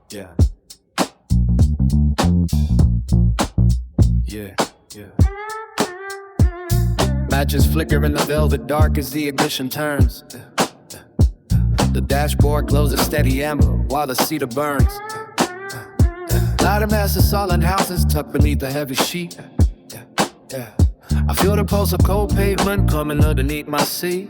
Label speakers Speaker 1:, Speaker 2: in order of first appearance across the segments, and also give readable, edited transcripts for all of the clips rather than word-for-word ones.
Speaker 1: Yeah. Yeah, yeah. Matches flicker in the velvet dark as the ignition turns. The dashboard glows a steady amber while the cedar burns. Light a mass of sullen houses tucked beneath the heavy sheet. Yeah. I feel the pulse of cold pavement coming underneath my seat.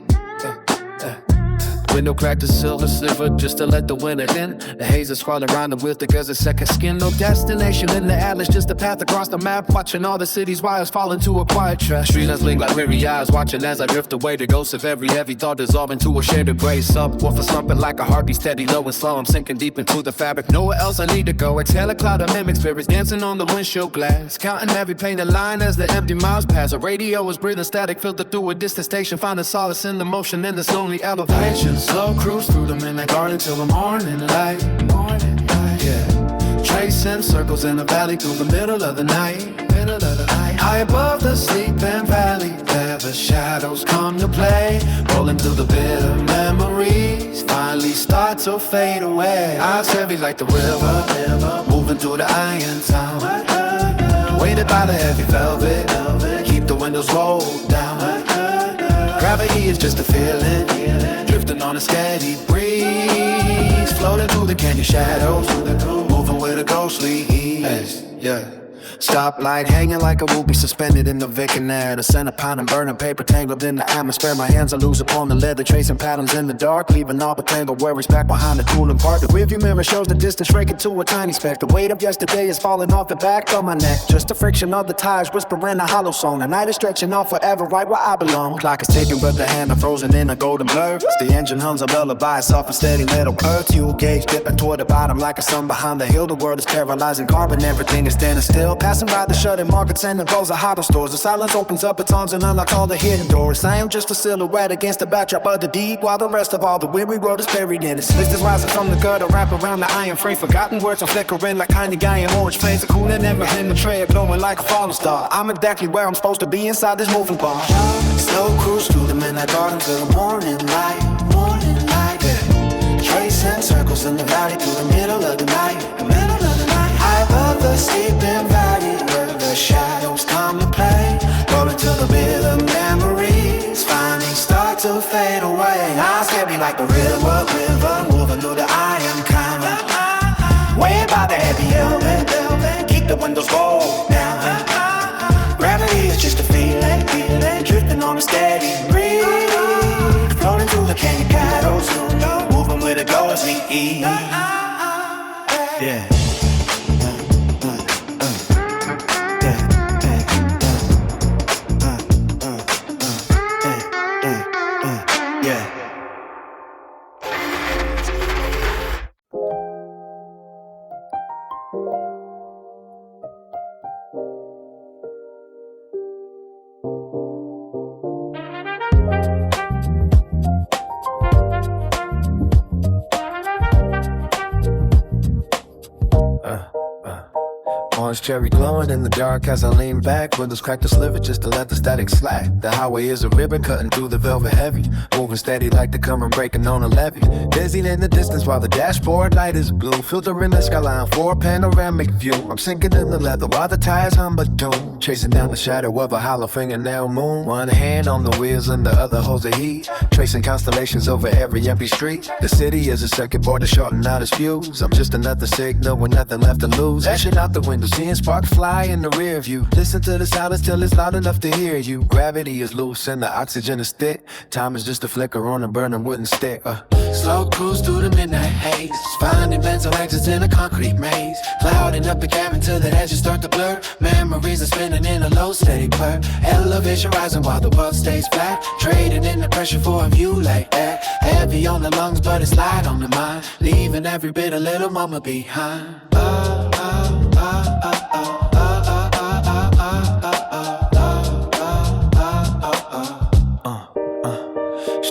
Speaker 1: Window cracked a silver sliver just to let the winter in. The haze is crawling around the with because it's second skin. No destination in the atlas, just a path across the map. Watching all the city's wires fall into a quiet trash. Street blink like weary eyes, watching as I drift away. The ghosts of every heavy thought dissolve into a shade of gray. Subwoofer slumping like a heartbeat, steady low and slow. I'm sinking deep into the fabric. Nowhere else I need to go. Exhale a cloud of mimic spirits dancing on the windshield glass. Counting every painted line as the empty miles pass. A radio is breathing static, filtered through a distant station. Finding solace in the motion in this lonely elevation. Slow cruise through the midnight garden till the morning light. Yeah. Tracing circles in the valley through the middle of the night. High above the sleeping valley, there the shadows come to play. Rolling through the bitter memories, finally start to fade away. Eyes heavy like the river, moving through the iron town. Weighted by the heavy velvet, keep the windows rolled down. Gravity is just a feeling, drifting on a steady breeze, floating through the canyon shadows, moving with a ghostly ease. Yeah. Stoplight hanging like a ruby suspended in the vacant air. The scent of pine and burning paper tangled in the atmosphere. My hands are loose upon the leather, tracing patterns in the dark, leaving all the tangled worries back behind the cooling part. The rearview mirror shows the distance shrinking to a tiny speck. The weight of yesterday is falling off the back of my neck. Just the friction of the tires whispering a hollow song. The night is stretching off forever, right where I belong. Clock is ticking, but the hand are frozen in a golden blur. As the engine hums a lullaby, soft and steady metal earth. Fuel gauge dipping toward the bottom like a sun behind the hill. The world is paralyzing carbon, everything is standing still. Passing by the shuttered markets and the rows of huddle stores. The silence opens up its arms and unlocks all the hidden doors. I am just a silhouette against the backdrop of the deep, while the rest of all the weary road is buried in it. Blisters rising from the gutter, wrap around the iron frame. Forgotten words are flickering like tiny guy in orange flames. The cooling embers in the tray are glowing like a falling star. I'm exactly where I'm supposed to be inside this moving bar. Slow cruise through the midnight garden till the morning light. Yeah. Tracing circles in the valley through the middle of the night. High above the sleeping valley, where the shadows come to play. Rolling to the bitter memories, finally start to fade away. Eyes heavy like the river, moving through the iron climber. Way by the heavy velvet, keep the windows rolled down. Gravity is just a feeling, drifting on a steady breeze, floating through the canyon shadows, moving with a ghostly ease. Yeah. Orange cherry glowing in the dark as I lean back. Windows cracked a sliver just to let the static slack. The highway is a ribbon cutting through the velvet heavy, moving steady like the current breaking on a levee. Dizzy in the distance while the dashboard light is blue, filtering the skyline for a panoramic view. I'm sinking in the leather while the tires hum a tune, chasing down the shadow of a hollow fingernail moon. One hand on the wheels and the other holds the heat, tracing constellations over every empty street. The city is a circuit board to shorten out its views. I'm just another signal with nothing left to lose. Dashing out the window, seeing sparks fly in the rear view. Listen to the silence till it's loud enough to hear you. Gravity is loose and the oxygen is thick. Time is just a flicker on a burning wooden stick. Slow cruise through the midnight haze, finding benzone exits in a concrete maze. Clouding up the cabin till the edges start to blur. Memories are spinning in a low steady blur. Elevation rising while the world stays flat, trading in the pressure for a view like that. Heavy on the lungs but it's light on the mind, leaving every bit a little mama behind.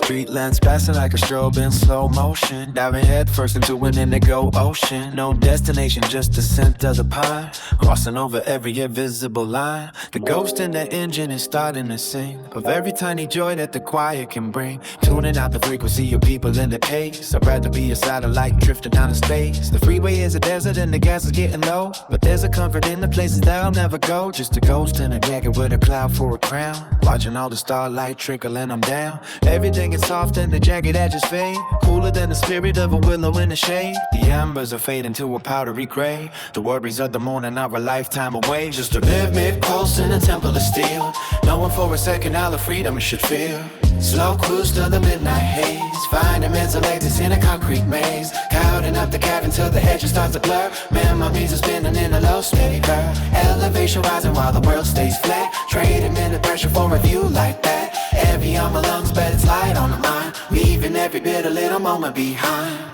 Speaker 1: Street lamps passing like a strobe in slow motion. Diving head first into an indigo ocean. No destination, just the scent of the pine. Crossing over every invisible line. The ghost in the engine is starting to sing of every tiny joy that the quiet can bring. Tuning out the frequency of people in the pace. I'd rather be a satellite drifting down in space. The freeway is a desert and the gas is getting low, but there's a comfort in the places that I'll never go. Just a ghost in a jacket with a cloud for a crown. Watching all the starlight trickling them down. Everything is soft and the jagged edges fade. Cooler than the spirit of a willow in the shade. The embers are fading to a powdery gray. The worries of the morning are a lifetime away. Just to live mid-coast in a temple of steel. Knowing for a second all the freedom should feel. Slow cruise to the midnight haze. Finding mental exits in a concrete maze. Crowding up the cab until the edges start to blur. Memories are spinning in a low steady curve. Elevation rising while the world stays flat. Trading minute pressure for a view like that. Heavy on my lungs but it's light on the mind. Leaving every bit a little moment behind.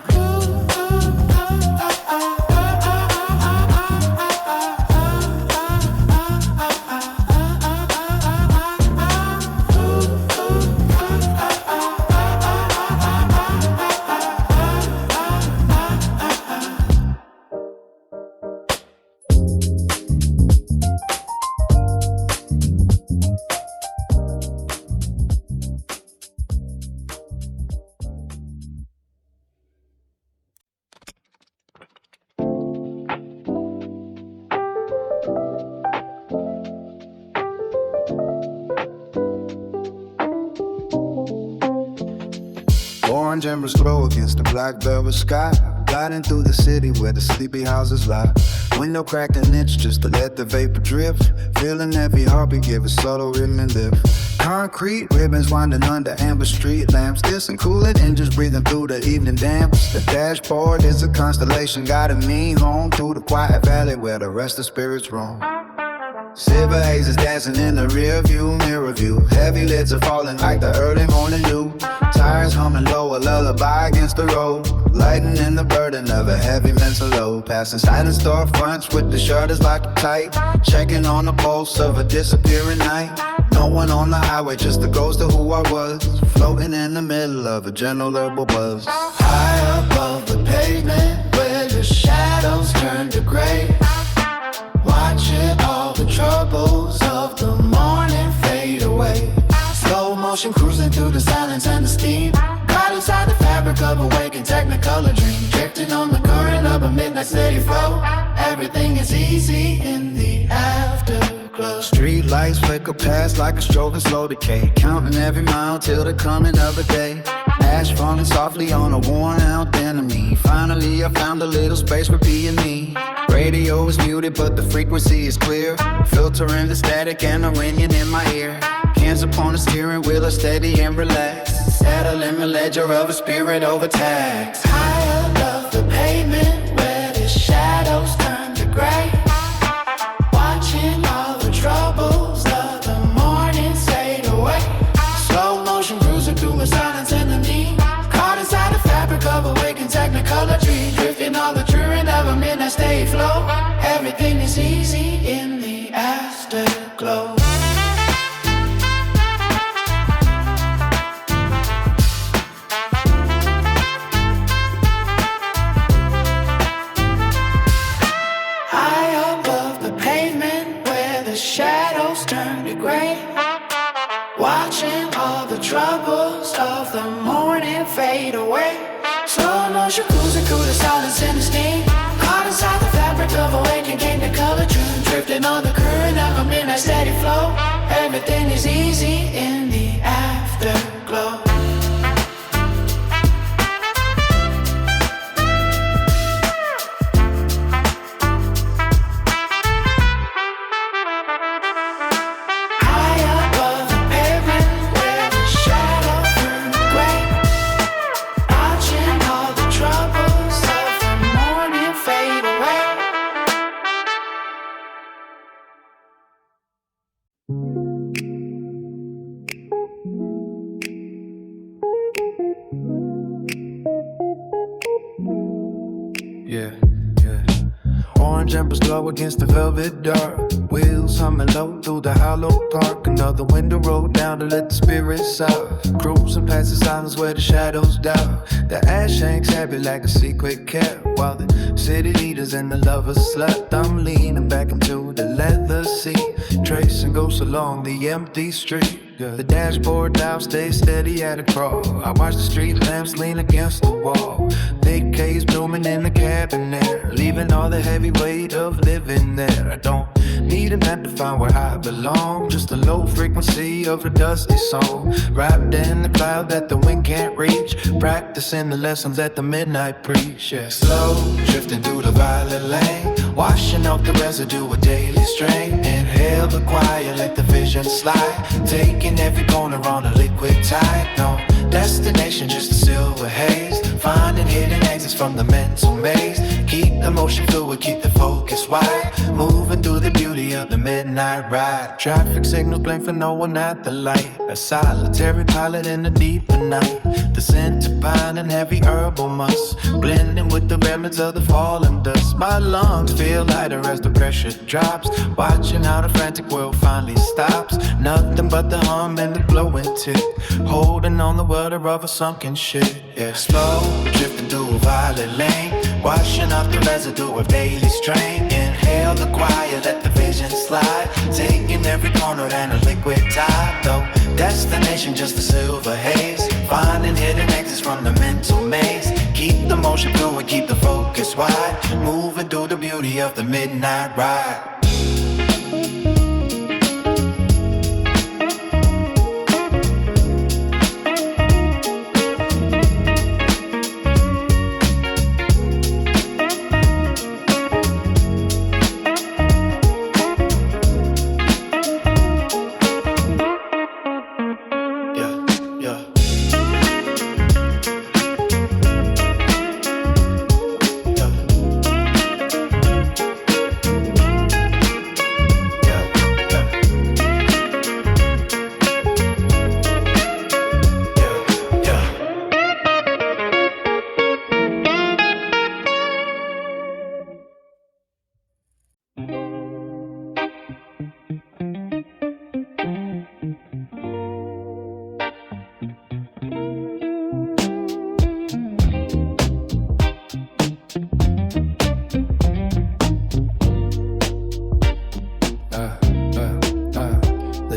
Speaker 2: Orange embers glow against the black velvet sky. Gliding through the city where the sleepy houses lie. Window cracked an inch just to let the vapor drift. Feeling every heartbeat give a subtle rhythm and lift. Concrete ribbons winding under amber street lamps. Distant cooling engines breathing through the evening damps. The dashboard is a constellation guiding me home through the quiet valley where the rest of spirits roam. Silver hazes dancing in the rear view, mirror view. Heavy lids are falling like the early morning dew. Tires humming low, a lullaby against the road. Lightening the burden of a heavy mental load. Passing silent storefronts with the shutters locked tight. Checking on the pulse of a disappearing night. No one on the highway, just the ghost of who I was. Floating in the middle of a gentle herbal buzz. High above the pavement where the shadows turn to gray. Watching all the troubles of the morning fade away. Slow motion cruising through the silence and the steam. Caught inside the fabric of a waking technicolor dream. Drifting on the current of a midnight steady flow. Everything is easy in the afterglow. Street lights flicker past like a stroke in slow decay. Counting every mile till the coming of a day. Ash falling softly on a worn out enemy. Finally I found a little space for being me. Radio is muted but the frequency is clear. Filtering the static and the ringing in my ear. Hands upon the steering wheel are steady and relaxed. Settling the ledger of a spirit overtaxed. High above the pavement where the shadows turn to gray. Watching all the troubles of the morning fade away. Slow motion cruising through a silence and the need. Caught inside the fabric of a waking technicolor dream. Drifting on the truant of a midnight steady flow. Everything is easy in the afterglow. Shadows turn to gray. Watching all the troubles of the morning fade away. Slow motion cruising through the silence and the steam. Caught inside the fabric of a waking technicolor dream. Drifting on the current of a midnight steady flow. Everything is easy in the afterglow. Orange embers glow against the velvet dark. Wheels humming low through the hollow park. Another window rolled down to let the spirits out. Cruising past the silence where the shadows die. The ash hangs happy like a secret cat, while the city leaders and the lovers slept. I'm leaning back into the leather seat, tracing ghosts along the empty street. The dashboard now stays steady at a crawl. I watch the street lamps lean against the wall. Big K's blooming in the cabin there, leaving all the heavy weight of living there. I don't need a map to find where I belong, just a low frequency of a dusty song, wrapped in the cloud that the wind can't reach, practicing the lessons that the midnight preach. Yeah. Slow, drifting through the violet lane, washing out the residue of daily strain. Inhale the quiet, let the vision slide, taking every corner on a liquid tide. No destination, just a silver haze, finding hidden exits from the mental maze. Keep the motion fluid, keep the focus wide, moving through the beauty of the midnight ride. Traffic signals blink for no one at the light, a solitary pilot in the deeper night. The scent of pine and heavy herbal musk, blending with the remnants of the fallen dust. My lungs feel lighter as the pressure drops, watching how the frantic world finally stops. Nothing but the hum and the glowing tip, holding on the water of a sunken ship. Yeah, slow, drifting through a violet lane, washing off the residue of daily strain. Inhale the quiet, let the vision slide, taking every corner and a liquid tide. Though destination just a silver haze, finding hidden exits from the mental maze. Keep the motion fluid, keep the focus wide, moving through the beauty of the midnight ride.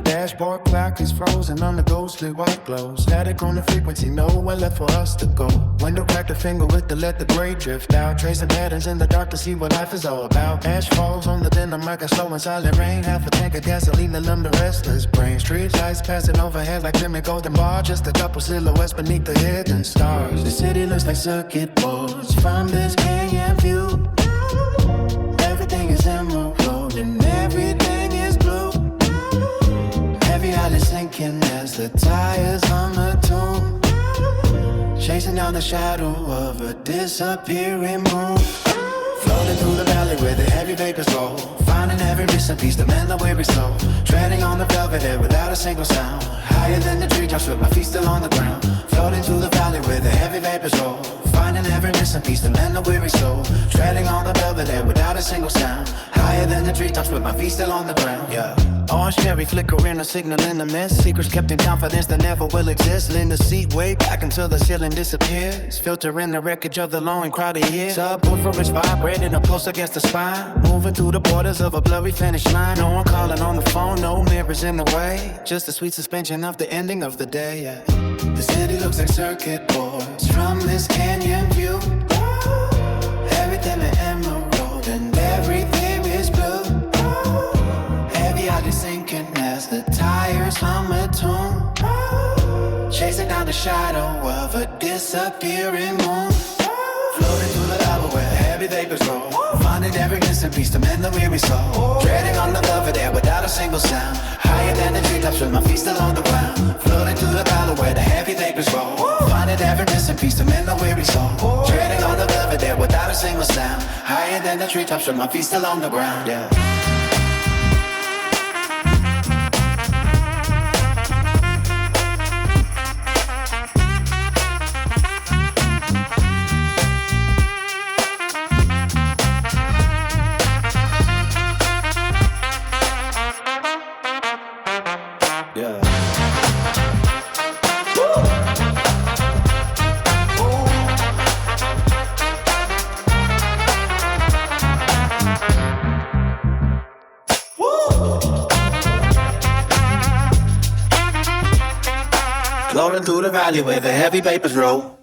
Speaker 2: Dashboard clock is frozen on the ghostly white glow. Static on the frequency, nowhere left for us to go. Window cracked a finger with the let the gray drift out, tracing patterns in the dark to see what life is all about. Ash falls on the denim like a slow and silent rain. Half a tank of gasoline to numb the restless brain. Street lights passing overhead like Jimmy Golden Bar, just a couple silhouettes beneath the hidden stars. The city looks like circuit boards from this canyon view. Everything is emerald and everything is blue. Heavy eyelids sinking as the tires hum a tune, chasing down the shadow of a disappearing moon. Floating through the valley where the heavy vapors roll, finding every missing piece to mend the weary soul. Treading on the velvet air without a single sound, higher than the treetops with my feet still on the ground. Floating through the valley where the heavy vapors roll, finding every missing piece to mend the weary soul. Treading on the velvet air without a single sound, higher than the treetops with my feet still on the ground. Yeah. Orange cherry flickering, a signal in the mist. Secrets kept in confidence that never will exist. Lean the seat way back until the ceiling disappears, filtering the wreckage of the long and crowded years. Subwoofers vibrating, a pulse against the spine, moving through the borders of a blurry finish line. No one calling on the phone, no mirrors in the way, just a sweet suspension of the ending of the day. Yeah. The city looks like circuit boards from this canyon view. Everything is emerald and everything is blue. Heavy eyelids sinking as the tires hum a tune, chasing down the shadow of a disappearing moon. Floating through the lava where heavy vapors roll, finding every missing piece to mend the weary soul. Treading on the velvet air without a single sound, higher than the treetops with my feet still on the ground. Floating through the valley where the heavy vapors roll, finding every missing piece to mend the weary soul. Treading on the velvet air without a single sound, higher than the treetops with my feet still on the ground. Yeah.
Speaker 3: through the valley where the heavy vapors roll.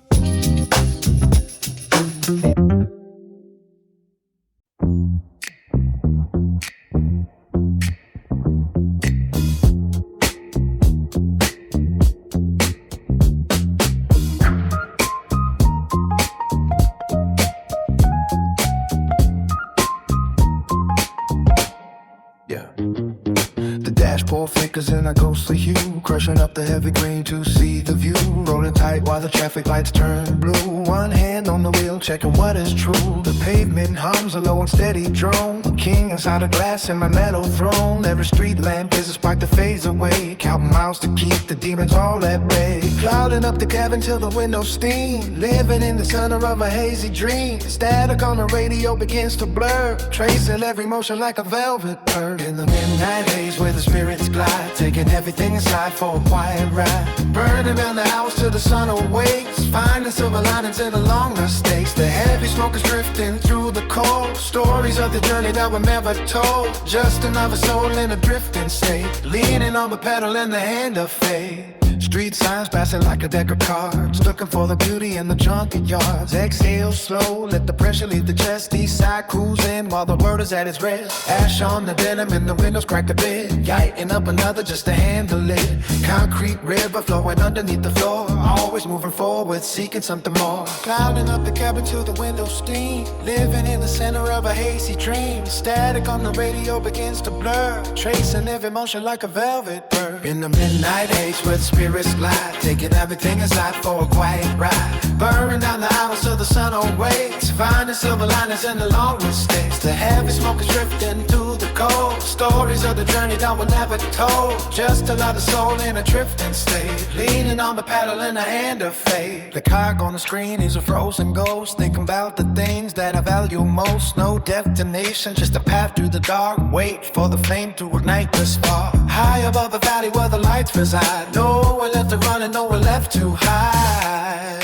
Speaker 2: Dashboard flickers in a ghostly hue, crushing up the heavy green to see the view. Rolling tight while the traffic lights turn blue. One hand on the wheel, checking what is true. The pavement hums a low and steady drone. King inside a glass in my metal throne. Every street lamp is a spark to phase away. Counting miles to keep the demons all at bay. Clouding up the cabin till the windows steam. Living in the center of a hazy dream. Static on the radio begins to blur. Tracing every motion like a velvet bird. In the midnight haze where the spirits glide, taking everything inside for a quiet ride. Burning down the hours till the sun awakes. Finding silver linings in the long mistakes. The heavy smoke is drifting through the cold. Stories of the journey that were never told. Just another soul in a drifting state. Leaning on the pedal in the hand of fate. Street signs passing like a deck of cards. Looking for the beauty in the junket yards. Exhale slow, let the pressure leave the chest. East side cruising while the world is at its rest. Ash on the denim and the windows crack a bit. Yighting up another just to handle it. Concrete river flowing underneath the floor. Always moving forward, seeking something more. Clouding up the cabin till the windows steam. Living in the center of a hazy dream. Static on the radio begins to blur. Tracing every motion like a velvet bird. In the midnight haze where the spirits glide, taking everything inside for a quiet ride. Burning down the hours till the sun awakes. Finding silver linings in the long mistakes. The heavy smoke is drifting through the cold. Stories of the journey that were never told. Just another soul in a drifting state. Leaning on the paddle in the hand of fate. The clock on the screen is a frozen ghost. Thinking about the things that I value most. No destination, just a path through the dark. Wait for the flame to ignite the spark. High above the valley where the lights reside. Nowhere left to run and nowhere left to hide.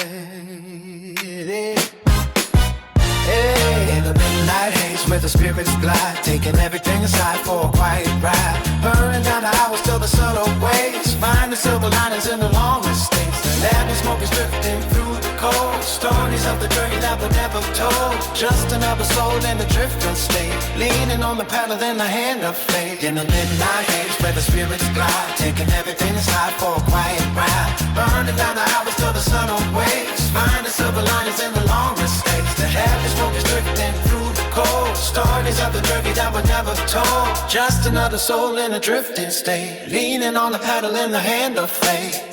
Speaker 2: In the midnight haze where the spirits glide, taking everything aside for a quiet ride. Burning down the hours till the sun awakes. Find the silver linings in the long mistakes. The heavy smoke is drifting through the cold. Stories of the journey that were never told. Just another soul in a drifting state. Leaning on the paddle in the hand of fate. In the midnight haze where the spirits glide, taking everything aside for a quiet ride. Burning down the hours till the sun awakes. Find the silver linings in the long mistakes. The heavy smoke is drifting through the cold. Stories of the journey that were never told. Just another soul in a drifting state. Leaning on the paddle in the hand of fate.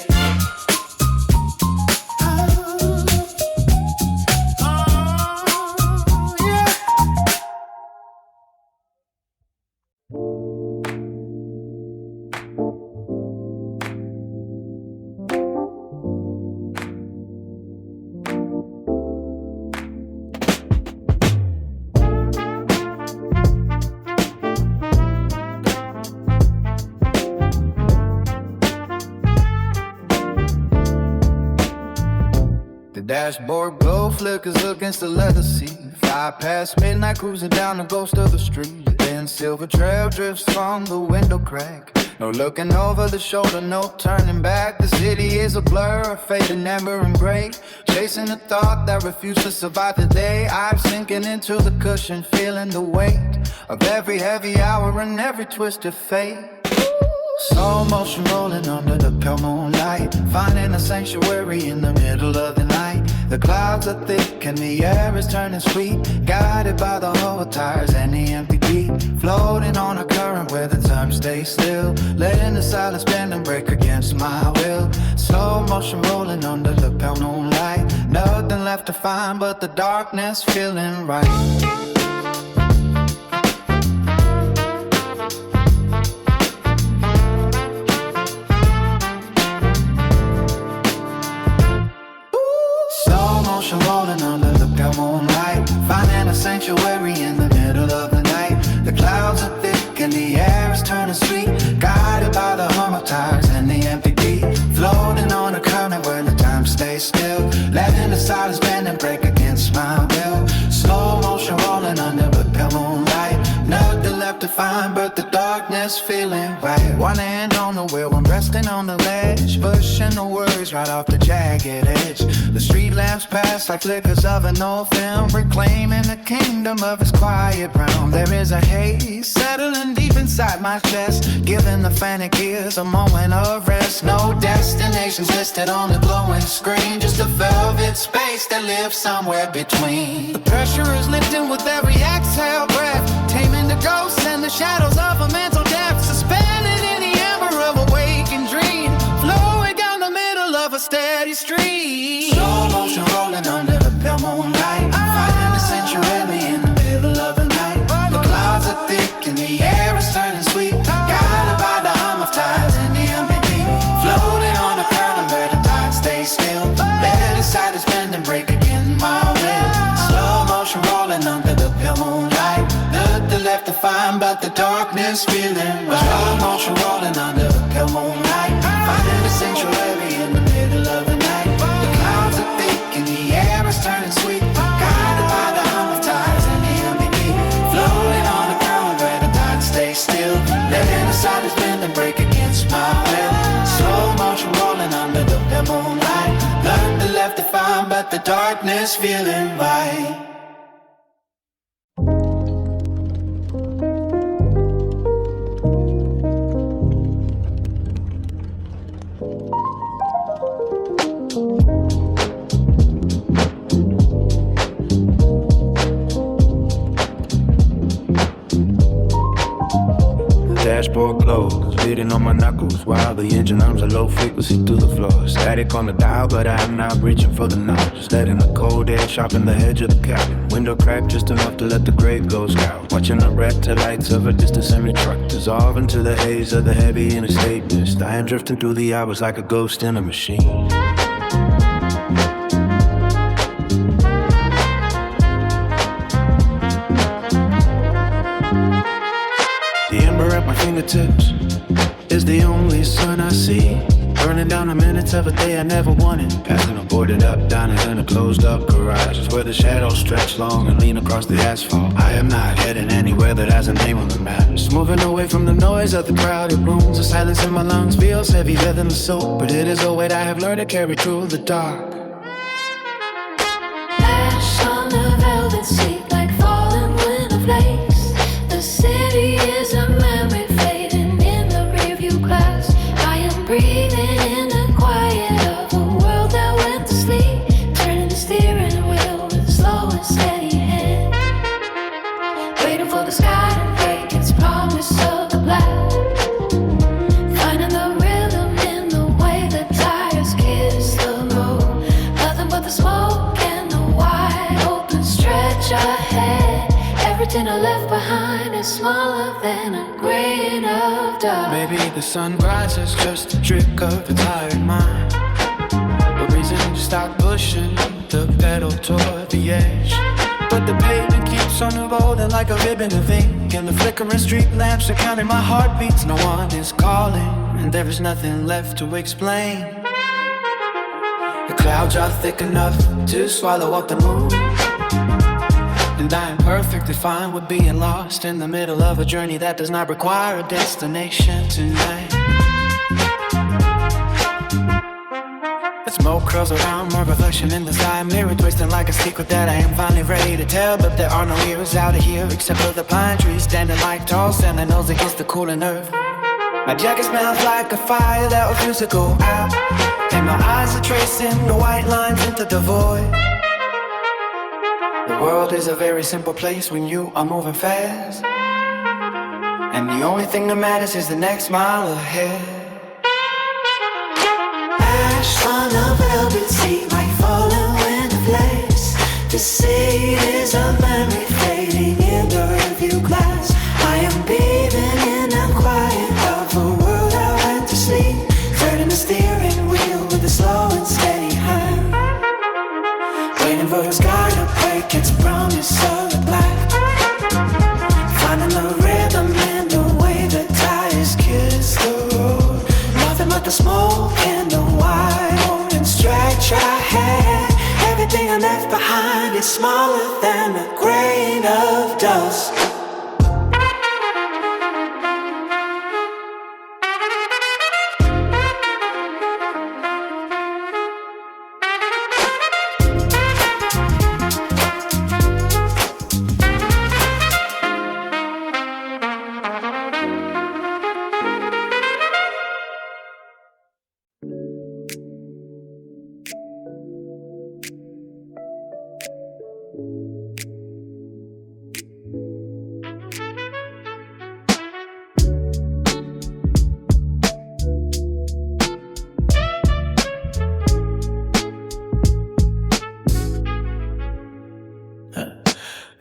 Speaker 2: Dashboard glow flickers against the leather seat. 5 past midnight, cruising down the ghost of the street. Then silver trail drifts from the window crack. No looking over the shoulder, no turning back. The city is a blur, a fading amber and gray. Chasing a thought that refused to survive the day. I'm sinking into the cushion, feeling the weight of every heavy hour and every twist of fate. Slow motion rolling under the pale moonlight, finding a sanctuary in the middle of the night. The clouds are thick and the air is turning sweet, guided by the whole tires and the empty beat. Floating on a current where the time stays still, letting the silence bend and break against my will. Slow motion rolling under the pale moonlight, nothing left to find but the darkness feeling right. Rolling under the pale moonlight, finding a sanctuary in the middle of the night. The clouds are thick and the air is turning sweet, guided by the hum of tires and the empty beat. Floating on a current where the time stays still, letting the silence bend and break against my will. Slow motion rolling under the pale moonlight, nothing left to find but the darkness feeling right. One hand on the wheel, I'm resting on the ledge, pushing the words right off the jagged edge. The street lamps pass like flickers of an old film, reclaiming the kingdom of its quiet realm. There is a haze settling deep inside my chest, giving the frantic ears a moment of rest. No destinations listed on the glowing screen, just a velvet space that lives somewhere between. The pressure is lifting with every exhale breath, taming the ghosts and the shadows of a mental depth, suspended in the amber of a waking dream, flowing down the middle of a steady stream. Slow motion rolling under the pale moonlight, finding the sanctuary in the middle of the night. The clouds are thick and the air is turning sweet, guided by the hum of tides in the ambient beat, floating on a current where the tide stays still. Let its side is bend and break again my will. Slow motion rolling under the pale moonlight, nothing left to find but the darkness feeling right. Slow motion rolling under the pale moonlight, finding the sanctuary in the middle of the night. The clouds are thick and the air is turning sweet, guided by the hum of tides in the ambient beat, floating on a current where the tide stays still. Letting the silence bend and break against my will. Slow motion rolling under the pale moonlight, nothing left to find but the darkness feeling right.
Speaker 4: Dashboard closed, bleeding on my knuckles, while the engine arms are low frequency through the floor. Static on the dial, but I'm not reaching for the knob. Just letting the cold air sharpen the edge of the cabin. Window crack just enough to let the gray ghost out. Watching the red taillights of a distant semi-truck dissolve into the haze of the heavy interstate mist. I am drifting through the hours like a ghost in a machine. The ember at my fingertips is the only sun I see, burning down the minutes of a day I never wanted. Passing a boarded up diners in a closed up garage, where the shadows stretch long and lean across the asphalt. I am not heading anywhere that has a name on the map. Just moving away from the noise of the crowded rooms. The silence in my lungs feels heavier than the soap, but it is a weight I have learned to carry through the dark.
Speaker 5: Ash on the velvet seat like fallen winter flakes. The city is a memory fading in the rearview glass. I am breathing in the quiet of a world that went to sleep, turning the steering wheel with a slow and steady hand, waiting for the sky to break its promise of the black, finding the rhythm in the way the tires kiss the road. Nothing but the smoke and the wide open stretch ahead. Everything I left behind is smaller than a grain of dust.
Speaker 2: Maybe the sunrise is just a trick of the tired mind, a reason to stop pushing the pedal toward the edge. But the pavement keeps on unfolding like a ribbon of ink, and the flickering street lamps are counting my heartbeats. No one is calling, and there is nothing left to explain. The clouds are thick enough to swallow up the moon, and I am perfectly fine with being lost in the middle of a journey that does not require a destination tonight. The smoke curls around, more reflection in the side mirror, twisting like a secret that I am finally ready to tell. But there are no ears out of here except for the pine trees standing like tall sentinels against the cooling earth. My jacket smells like a fire that refuses to go out, and my eyes are tracing the white lines into the void. The world is a very simple place when you are moving fast, and the only thing that matters is the next mile ahead.
Speaker 5: Ash on a velvet seat like fallen winter flakes. The sea is a memory fading in the rearview glass. I am breathing in the quiet of a world I went to sleep, turning the steering wheel with a slow and steady hand, waiting for the sky to break its promise of the black, finding the rhythm in the way the tires kiss the road. Nothing but the smoke and the wide open stretch ahead. Everything I left behind is smaller than a grain of dust.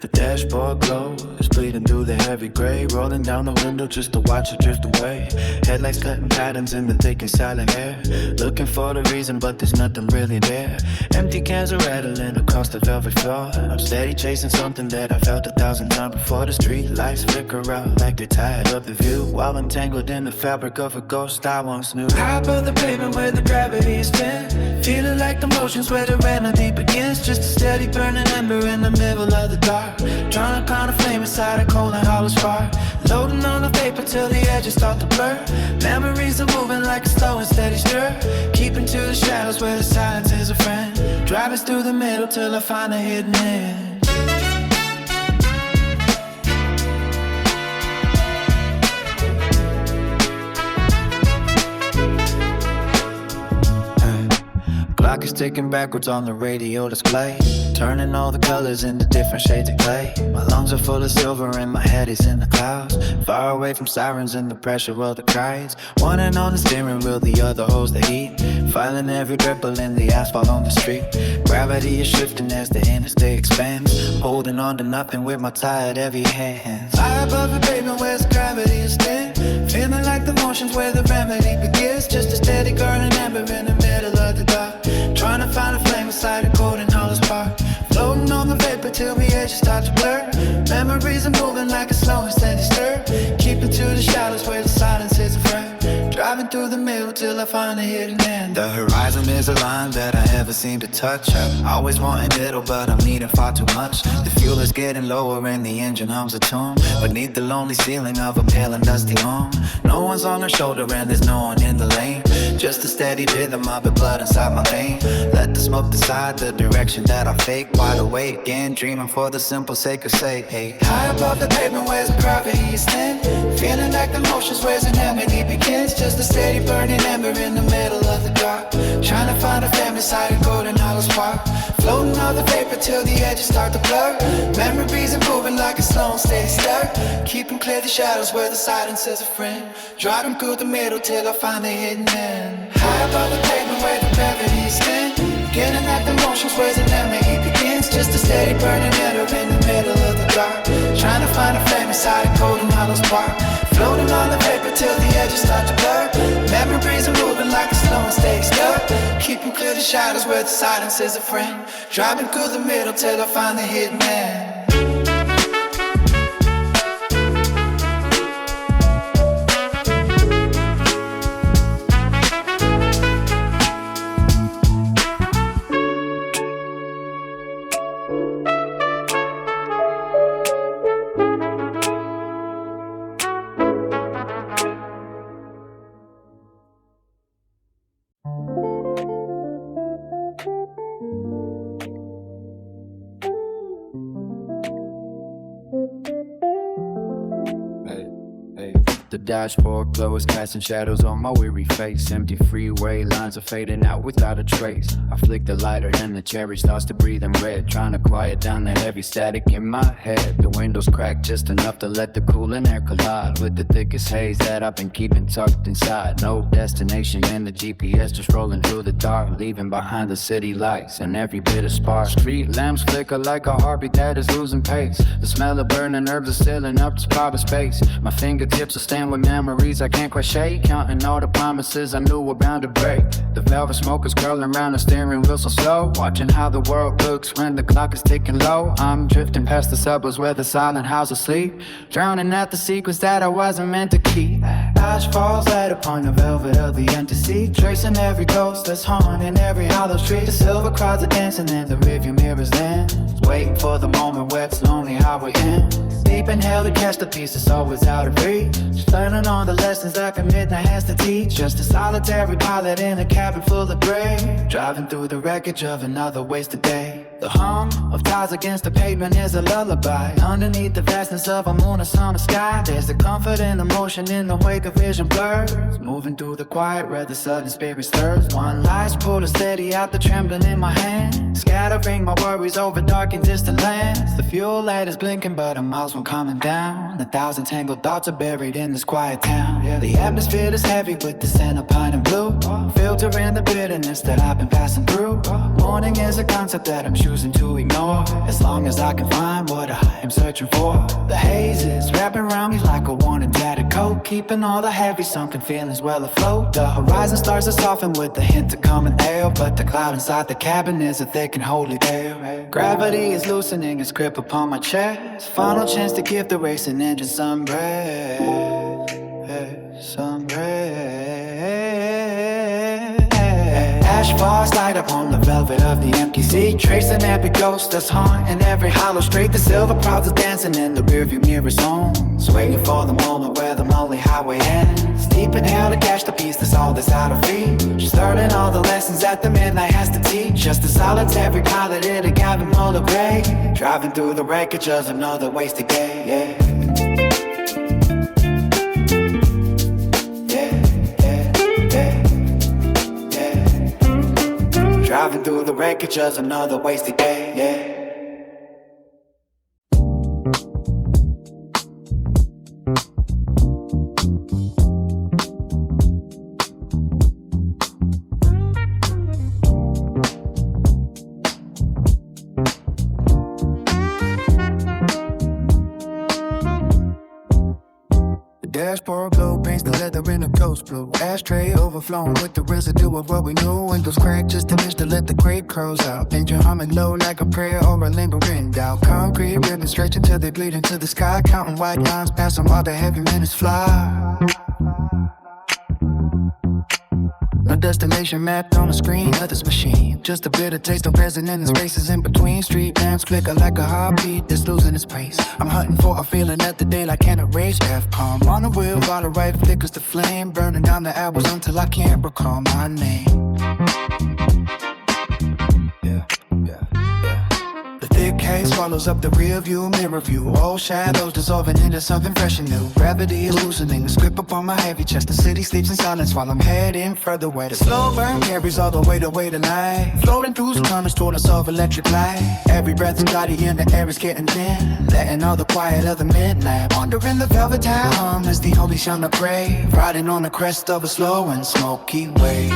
Speaker 4: The dashboard glow is bleeding through the heavy gray. Rolling down the window just to watch it drift away. Headlights cutting patterns in the thick and silent air. Looking for the reason, but there's nothing really there. Empty cans are rattling across the velvet floor. I'm steady chasing something that I felt 1,000 times before. The street lights flicker out like they're tired of the view. While I'm tangled in the fabric of a ghost I once knew. High above the pavement where the gravity is thin. Feeling like the motions where the remedy begins. Just a steady burning ember in the middle of the dark. Trying to find a flame inside a cold and hollow spark. Loading on the vapor till the edges start to blur. Memories are moving like a slow and steady stir. Keeping to the shadows where the silence is a friend. Driving through the middle till I find a hidden end. Clock is ticking backwards on the radio display, turning all the colors into different shades of gray. My lungs are full of silver and my head is in the clouds. Far away from sirens and the pressure of the crowds. One hand on the steering wheel, the other holds the heat. Filing every ripple in the asphalt on the street. Gravity is shifting as the interstate expands. Holding on to nothing with my tired heavy hands. High above the pavement where the gravity is thin. Feeling like the motions where the remedy begins. Just a steady burning ember in the middle of the dark. Trying to find a flame inside a cold and hollow spark. Floating on the vapor till the edges start to blur. Memories are moving like a slow and steady stir. Keeping to the shadows where the silence is a friend. Driving through the middle till I find a hidden end. The horizon is a line that I never seem to touch. I'm always wanting little, but I'm needing far too much. The fuel is getting lower and the engine hums a tune beneath the lonely ceiling of a pale and dusty home. No one's on her shoulder and there's no one in the lane. Just a steady rhythm of the blood inside my vein. Let the smoke decide the direction that I fake. Wide awake again, dreaming for the simple sake of say, hey. High above the pavement where the gravity is thin. Feeling like the motions where an remedy begins. Just a steady burning ember in the middle of the dark. Trying to find a flame inside a golden hollow spark. Floating on the vapor till the edges start to blur. Memories are moving like a slow and steady stir. Keeping clear the shadows where the silence is a friend. Driving through the middle till I find the hidden end. High above the pavement where the gravity is thin. Getting at the motions where the remedy begins. Just a steady burning ember in the middle of the dark. Trying to find a flame inside a golden hollow spark. Floating on the vapor till the edges start to blur. Memories are moving like a slow and steady stir. Keeping clear the shadows where the silence is a friend. Driving through the middle till I find the hidden end. The dashboard glow is casting shadows on my weary face. Empty freeway lines are fading out without a trace. I flick the lighter and the cherry starts to breathe in red. Trying to quiet down the heavy static in my head. The windows crack just enough to let the cooling air collide with the thickest haze that I've been keeping tucked inside. No destination and the GPS just rolling through the dark, leaving behind the city lights and every bit of spark. Street lamps flicker like a heartbeat that is losing pace. The smell of burning herbs is filling up this private space. My fingertips are stained with memories I can't quite shake. Counting all the promises I knew were bound to break. The velvet smoke is curling around the steering wheel so slow. Watching how the world looks when the clock is ticking low. I'm drifting past the suburbs where the silent houses sleep. Drowning at the secrets that I wasn't meant to keep. Ash falls light upon the velvet of the empty seat. Tracing every ghost that's haunting every hollow street. The silver crowds are dancing in the rearview mirrors lens. Waiting for the moment where it's lonely highway ends. Deep inhale to catch the peace that's always out of reach. Just learning all the lessons like a midnight has to teach. Just a solitary pilot in a cabin full of gray. Driving through the wreckage of another wasted day. The hum of tires against the pavement is a lullaby. Underneath the vastness of a moon or summer sky, there's the comfort and emotion in the wake of vision blurs. Moving through the quiet where the sudden spirit stirs. One light's pulling steady out the trembling in my hand. Scattering my worries over dark and distant lands. The fuel light is blinking but I'm miles from coming down. 1,000 tangled thoughts are buried in this quiet town. Yeah, the atmosphere is heavy with the scent of pine and blue. Filtering the bitterness that I've been passing through. Morning is a concept that I'm shooting choosing to ignore, as long as I can find what I am searching for. The haze is wrapping around me like a worn and tattered coat, keeping all the heavy sunken feelings well afloat. The horizon starts to soften with a hint of common air, but the cloud inside the cabin isn't thick and wholly there. Gravity is loosening its grip upon my chest, final chance to give the racing engine some breath, some breath. Asphalt light upon the velvet of the empty seat, tracing every ghost that's haunting every hollow street. The silver clouds are dancing in the rearview mirror zones, waiting for the moment where the lonely highway ends. Deep inhale to catch the peace that's all that's out of reach, just learning all the lessons that the midnight has to teach. Just a solitary pilot in a cabin full of gray, driving through the wreckage of another wasted day. Yeah. Driving through the wreckage, just another wasted day, yeah.
Speaker 2: Dashboard glow paints the leather in a ghost blue. Ashtray overflowing with the residue of what we knew. Windows cracked just a wish to let the crepe curls out. Engine humming low like a prayer or a lingering doubt. Concrete ribbons stretching till they bleed into the sky. Counting white lines past them while the heavy minutes fly. No destination mapped on the screen of this machine. Just a bitter taste of present in the spaces in between. Street lamps flicker like a heartbeat that's losing its pace. I'm hunting for a feeling that the daylight can't erase. F-palm on the wheel while the right flickers the flame, burning down the hours until I can't recall my name. The thick haze swallows up the rear view, mirror view. Old shadows dissolving into something fresh and new. Gravity is loosening the grip upon my heavy chest. The city sleeps in silence while I'm heading further away. The slow burn carries all the way tonight, floating through tunnels toward a soft electric light. Every breath is cloudy and the air is getting thin, letting all the quiet of the midnight. Wandering the velvet town is the only sound I crave, riding on the crest of a slow and smoky wave.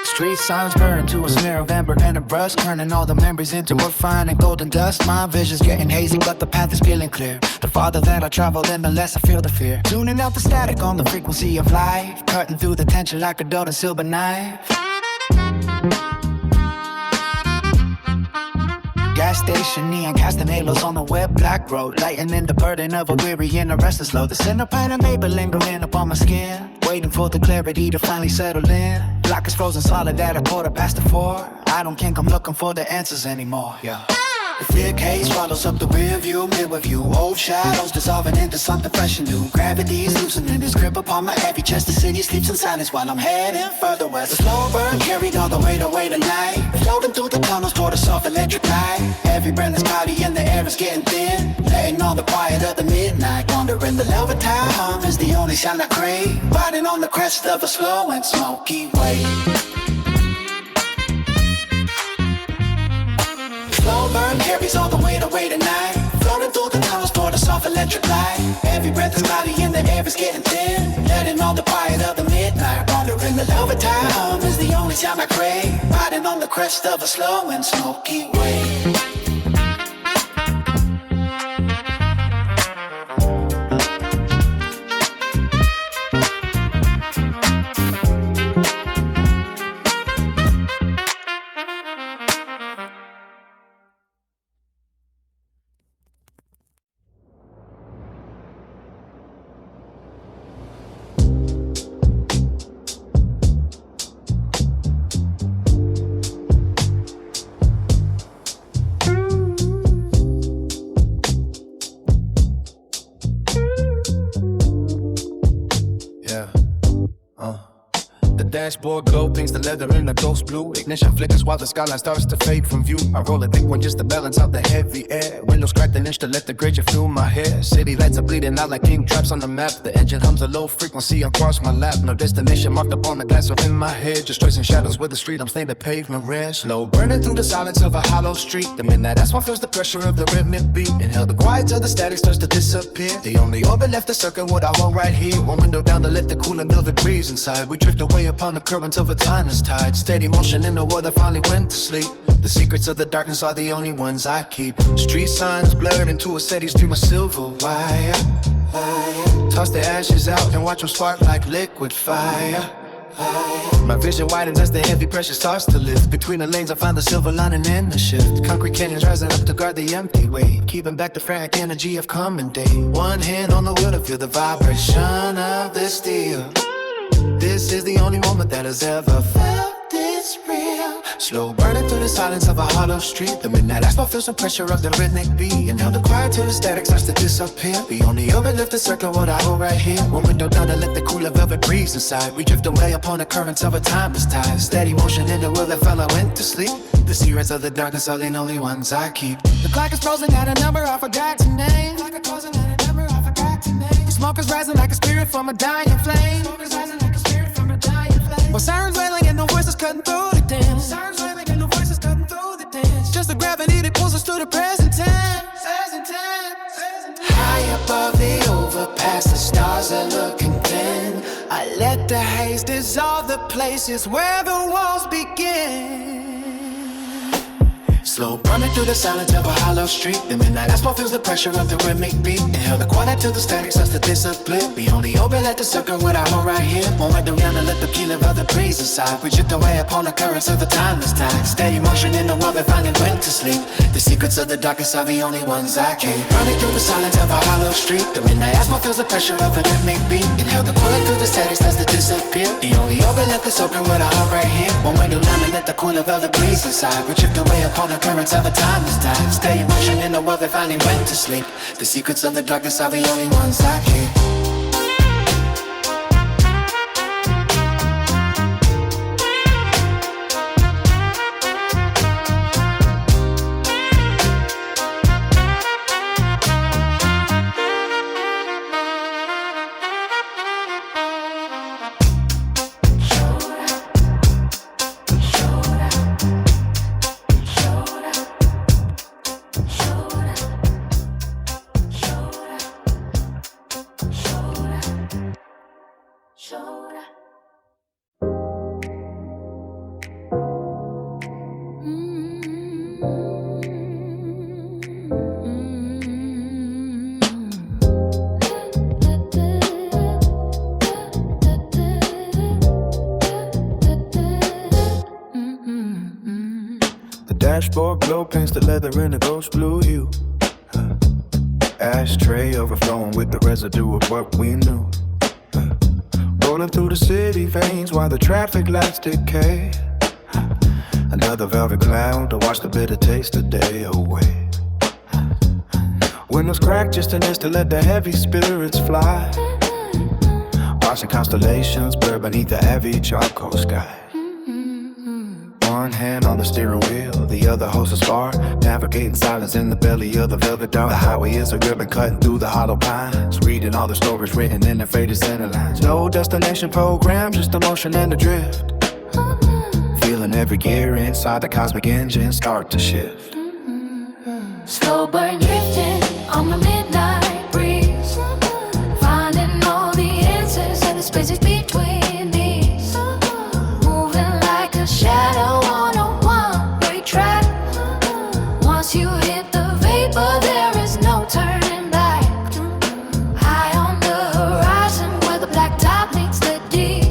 Speaker 2: Street signs burn to a smear of amber and a brush, turning all the memories into a fine and golden dust. My vision's getting hazy, but the path is feeling clear. The farther that I travel, then the less I feel the fear. Tuning out the static on the frequency of life, cutting through the tension like a dull and silver knife. Gas station, neon casting halos on the wet black road, lightening the burden of a weary and a restless load. The center pine and Maple lingering upon my skin, waiting for the clarity to finally settle in. Block is frozen solid at 4:15. I don't think I'm looking for the answers anymore. Yeah. The thick haze swallows up the rear view, mirror view. Old shadows dissolving into something fresh and new. Gravity is loosening its grip upon my heavy chest. The city sleeps in silence while I'm heading further west. The slow burn carried all the way tonight, floating through the tunnels toward a soft electric light. Every breath is cloudy and the air is getting thin, letting all the quiet of the midnight. Wandering the velvet town is the only sound I crave, riding on the crest of a slow and smoky wave. Slow burn carries all the way tonight, floating through the tunnels toward a soft electric light. Every breath is cloudy and the air is getting thin, letting all the quiet of the midnight. Wandering the velvet town is the only sound I crave, riding on the crest of a slow and smoky wave.
Speaker 1: Dashboard glow paints the leather in a ghost blue. Ignition flickers while the skyline starts to fade from view. I roll a thick one just to balance out the heavy air. Windows cracked an inch to let the gradient fuel my hair. City lights are bleeding out like king traps on the map. The engine hums a low frequency across my lap. No destination marked upon the glass within my head. Just tracing shadows with the street, I'm staying the pavement red. Slow burning through the silence of a hollow street. The midnight asphalt feels the pressure of the rhythmic beat. Inhale the quiet till the static starts to disappear. The only orbit left to circle what I want right here. One window down to let the cool and velvet breeze inside. We drift away upon the the currents of a timeless tide. Steady motion in the world that finally went to sleep. The secrets of the darkness are the only ones I keep. Street signs blurred into a steady stream of silver wire. Toss the ashes out and watch them spark like liquid fire. My vision widens as the heavy pressure starts to lift. Between the lanes I find the silver lining in the shift. Concrete canyons rising up to guard the empty way, keeping back the frantic energy of coming day. One hand on the wheel to feel the vibration of the steel. This is the only moment that has ever felt this real. Slow burning through the silence of a hollow street. The midnight asphalt feels the pressure of the rhythmic beat. And now the quiet till the static starts to disappear. The only open lift the circle what I hold right here. One window down to let the cooler velvet breeze inside. We drift away upon the currents of a timeless tide. Steady motion in the world that fella went to sleep. The secrets of the darkness are the only ones I keep. The clock is frozen at a number I forgot to name. The clock is frozen at a number I forgot to name. The smoke is rising like a spirit from a dying flame. Smoke is rising like a spirit from a dying flame. While sirens wailing and no voices cutting through the dance. Sirens wailing and no voices cutting through the dance. Just the gravity that pulls us to the present time. Present time. High above the overpass, the stars are looking thin. I let the haze dissolve the places where the walls begin. Slow burning through the silence of a hollow street. The midnight asphalt feels the pressure of the rhythmic beat. Inhale the quiet till the static starts to disappear. We only open at the circle with our home right here. Won't wait around and let the keel of the breeze inside. We drift away upon the currents of the timeless tide. Steady motion in the world that finally went to sleep. The secrets of the darkness are the only ones I keep. Running through the silence of a hollow street. The midnight asphalt feels the pressure of the rhythmic beat. Inhale the quiet till the static starts to disappear. The only open at the circle with our home right here. Won't wait around and let the cool of the breeze inside. We drift away upon the currents of a timeless tide. Steady motion in the world that finally went to sleep. The secrets of the darkness are the only ones I keep.
Speaker 4: Dashboard glow paints the leather in a ghost blue hue. Ashtray overflowing with the residue of what we knew. Rolling through the city veins while the traffic lights decay. Another velvet cloud to watch the bitter taste the day away. Windows crack just an inch to let the heavy spirits fly. Watching constellations blur beneath the heavy charcoal sky. One hand on the steering wheel, the other holds a spar. Navigating silence in the belly of the velvet dark. The highway is a ribbon cutting through the hollow pines. Reading all the stories written in the faded center lines. No destination program, just emotion and a drift. Feeling every gear inside the cosmic engine start to shift.
Speaker 5: Slow burn drifting on the midnight breeze. Finding all the answers in the spaces between these. Moving like a shadow on a one-way track. Once you hit the vapor, there is no turning back. High on the horizon where the black top meets the deep.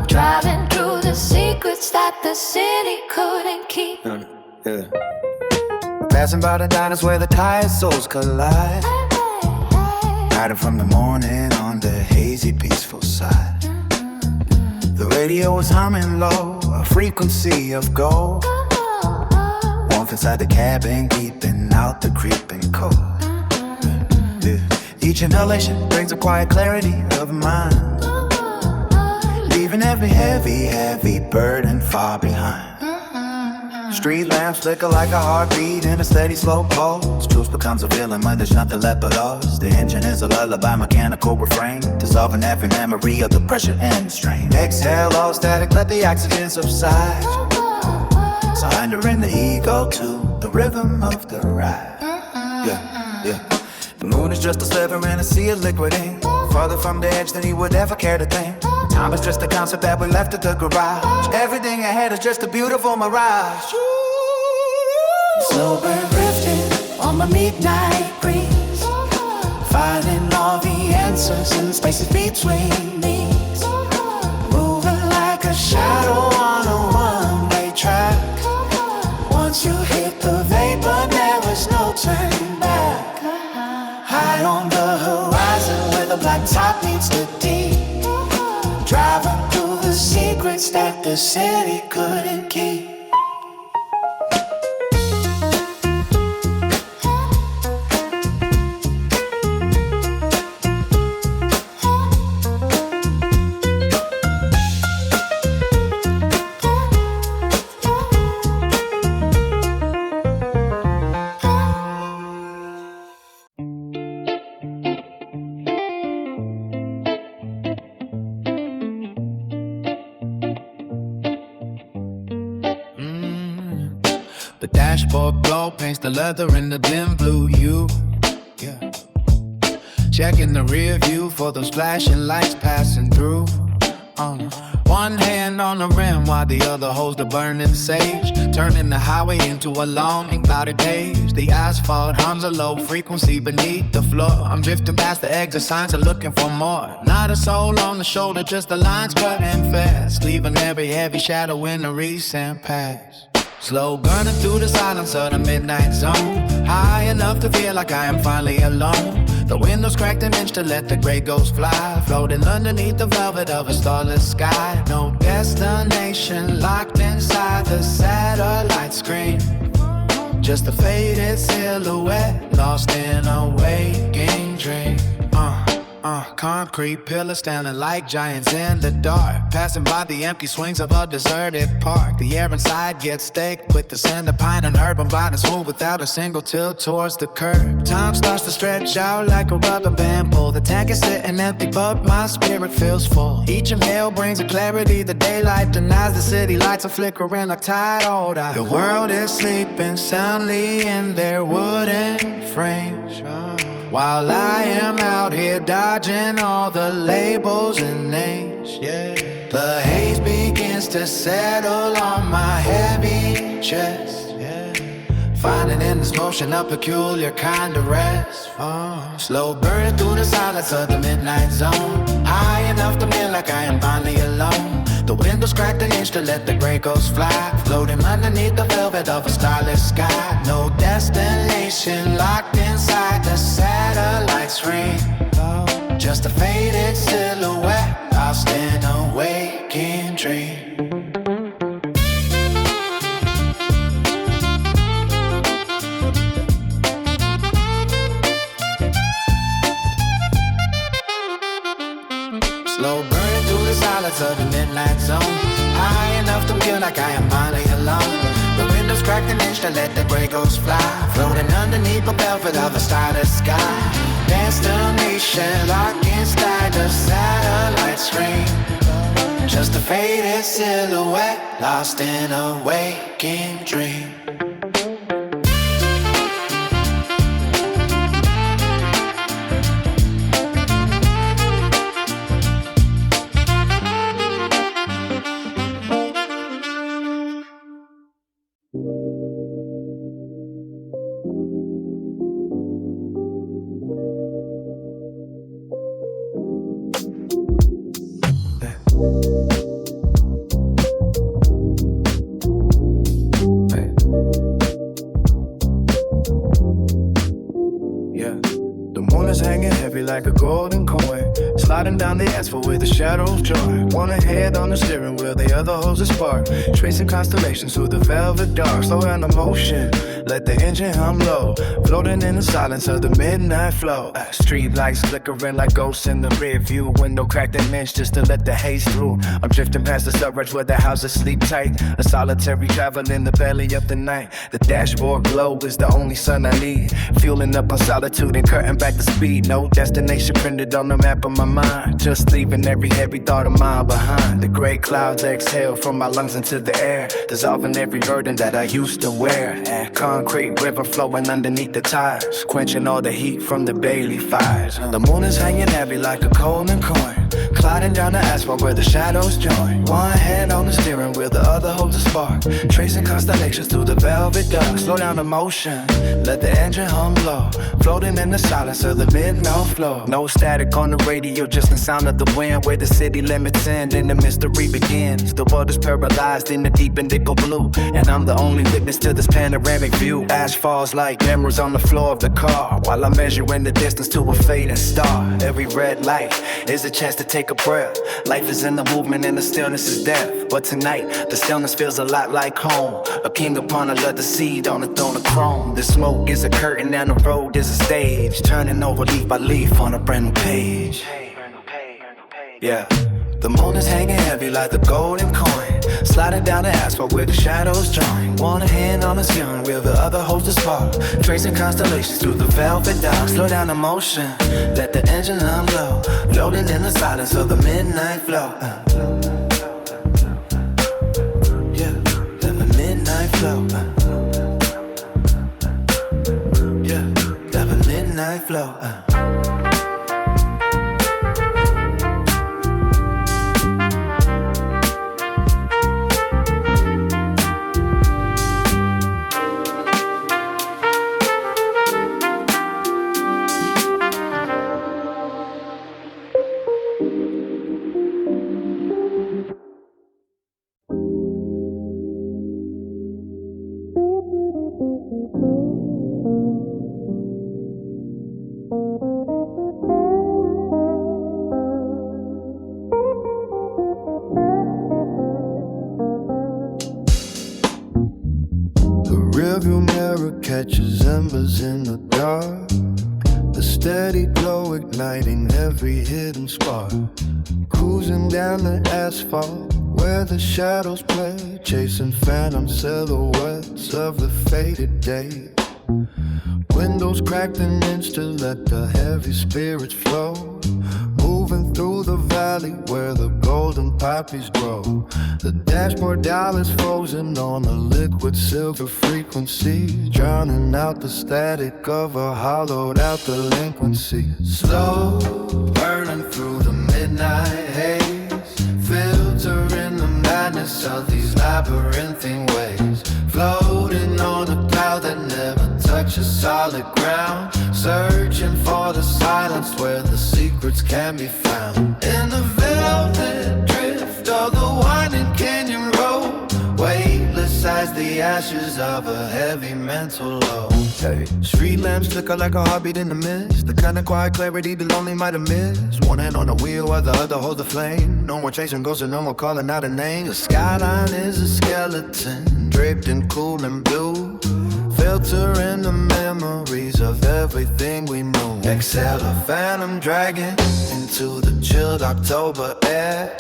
Speaker 5: Driving through the secrets that the city couldn't keep.
Speaker 2: Passing by the diners where the tired souls collide. Riding from the morning on the hazy, peaceful side. The radio was humming low, a frequency of gold. Warmth inside the cabin, keeping out the creeping cold. Each inhalation brings a quiet clarity of mind, leaving every heavy, heavy burden far behind. Street lamps flicker like a heartbeat in a steady slow pulse. Truth becomes a feeling when there's nothing left but us. The engine is a lullaby, mechanical refrain, dissolving every memory of the pressure and strain. Exhale all static, let the oxygen subside. Surrendering the ego to the rhythm of the ride. The moon is just a sliver in a sea of liquid ink, farther from the edge than he would ever care to think.
Speaker 4: Time is just a concept that we left at the garage. Everything ahead is just a beautiful mirage.
Speaker 5: Slow burn drifting on my midnight breeze, finding all the answers in the spaces between these. Moving like a shadow on a one-way track. Once you hit the vapor, there was no turning back. High on the horizon where the black top meets the deep, driving through the secrets that the city couldn't keep.
Speaker 1: The dashboard glow paints the leather in the dim blue hue. Yeah. Checking the rear view for those flashing lights passing through. One hand on the rim while the other holds the burning sage, turning the highway into a long and clouded days. The asphalt hums a low frequency beneath the floor. I'm drifting past the exit signs and looking for more. Not a soul on the shoulder, just the lines cutting fast, leaving every heavy shadow in the recent past. Slow burning through the silence of the midnight zone, high enough to feel like I am finally alone. The windows cracked an inch to let the gray ghost fly, floating underneath the velvet of a starless sky. No destination, locked inside the satellite screen, just a faded silhouette lost in a waking dream. Concrete pillars standing like giants in the dark, passing by the empty swings of a deserted park. The air inside gets thick with the scent of pine and herb. I'm gliding smooth without a single tilt towards the curb. Time starts to stretch out like a rubber band pull. The tank is sitting empty but my spirit feels full. Each inhale brings a clarity the daylight denies. The city lights are flickering like tidal dye. The world is sleeping soundly in their wooden frames, while I am out here dodging all the labels and names. Yeah. The haze begins to settle on my heavy chest. Yeah. Finding in this motion a peculiar kind of rest. Slow burning through the silence of the midnight zone, high enough to feel like I am finally alone. The windows cracked an inch to let the gray ghost fly, floating underneath the velvet of a starless sky. No destination, locked inside the satellite screen, just a faded silhouette lost in a waking dream. Slow burning through the silence of the midnight zone, high enough to feel like I am finally alone. The windows cracked an inch to let the gray ghost fly, floating underneath the velvet of a starless sky. Destination locked inside the satellite screen, just a faded silhouette lost in a waking dream. Like a golden coin, sliding down the asphalt with a shadow of joy. One head on the steering wheel, the other holds a spark, tracing constellations through the velvet dark. Slow down the motion, let the engine hum low, floating in the silence of the midnight flow. Street lights flickering like ghosts in the rear view, window cracked an inch just to let the haze through. I'm drifting past the suburbs where the houses sleep tight, a solitary travel in the belly of the night. The dashboard glow is the only sun I need, fueling up on solitude and cutting back the speed. No destination printed on the map of my mind, just leaving every heavy thought a mile behind. The gray clouds exhale from my lungs into the air, dissolving every burden that I used to wear. And concrete river flowing underneath the tires, quenching all the heat from the Bailey fires. The moon is hanging heavy like a golden coin, Gliding down the asphalt where the shadows join. One hand on the steering wheel, the other holds a spark. Tracing constellations through the velvet dark. Slow down the motion, let the engine hum low. Floating in the silence of the mid-note flow. No static on the radio, just the sound of the wind. Where the city limits end and the mystery begins. The world is paralyzed in the deep indigo blue, and I'm the only witness to this panoramic view. Ash falls like memories on the floor of the car, while I'm measuring the distance to a fading star. Every red light is a chance to take a breath. Life is in the movement and the stillness is death. But tonight, the stillness feels a lot like home. A king upon a leather seat on a throne of chrome. The smoke is a curtain and the road is a stage, turning over leaf by leaf on a brand new page. Yeah. The moon is hanging heavy like the golden coin, sliding down the asphalt where the shadows join. One hand on the steering wheel, the other holds the spark. Tracing constellations through the velvet dark. Slow down the motion, let the engine unload. Floating in the silence of the midnight flow. Yeah, let the midnight flow. Yeah, let the midnight flow.
Speaker 2: Rearview mirror catches embers in the dark. The steady glow igniting every hidden spark. Cruising down the asphalt where the shadows play, chasing phantom silhouettes of the faded day. Windows cracked an inch to let the heavy spirits flow. Moving through the valley where the golden poppies grow. The dashboard dial is frozen on a liquid silver frequency, drowning out the static of a hollowed out delinquency. Slow, burning through the midnight haze, filtering the madness of these labyrinthine waves. Floating on a cloud that never touches solid ground, searching for the silence where the secrets can be found. In the velvet drift of the winding canyon road, weightless as the ashes of a heavy mental load. Hey. Street lamps flicker like a heartbeat in the mist, the kind of quiet clarity the lonely might have missed. One hand on the wheel while the other holds the flame. No more chasing ghosts and no more calling out a name. The skyline is a skeleton draped in cool and blue, filtering the memories of everything we knew. Exhale a phantom dragon into the chilled October air,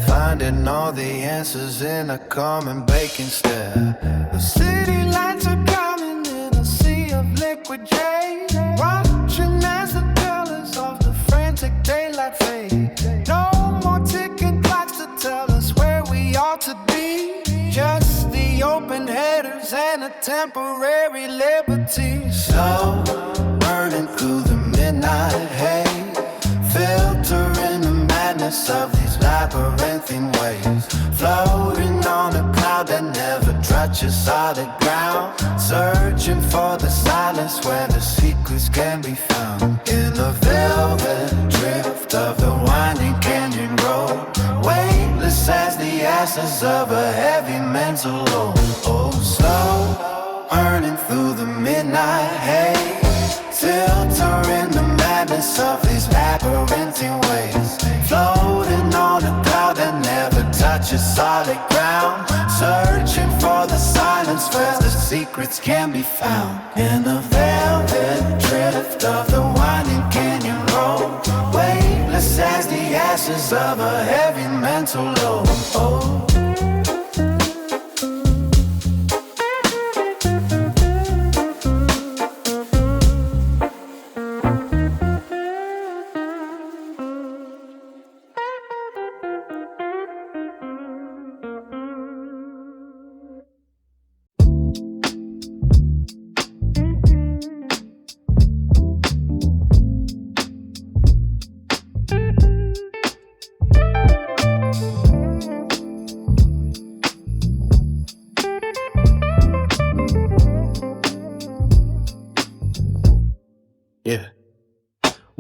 Speaker 2: finding all the answers in a calm and baking stare. The city lights are coming in a sea of liquid jade, watching as the colors of the frantic daylight fade. No more ticking clocks to tell us where we ought to be, just the open headers and a temporary liberty. Slow, burning through the midnight haze, filtering the madness of these labyrinthine waves. Floating on a cloud that never touches solid ground, searching for the silence where the secrets can be found. In the velvet drift of the winding canyon road, weightless as the ashes of a heavy mental load. Oh, slow, burning through the midnight haze, filtering the madness of these labyrinthine waves. Floating on a cloud that never touches solid ground, searching for the silence where the secrets can be found. In the velvet drift of the winding canyon road, weightless as the ashes of a heavy mental load. Oh.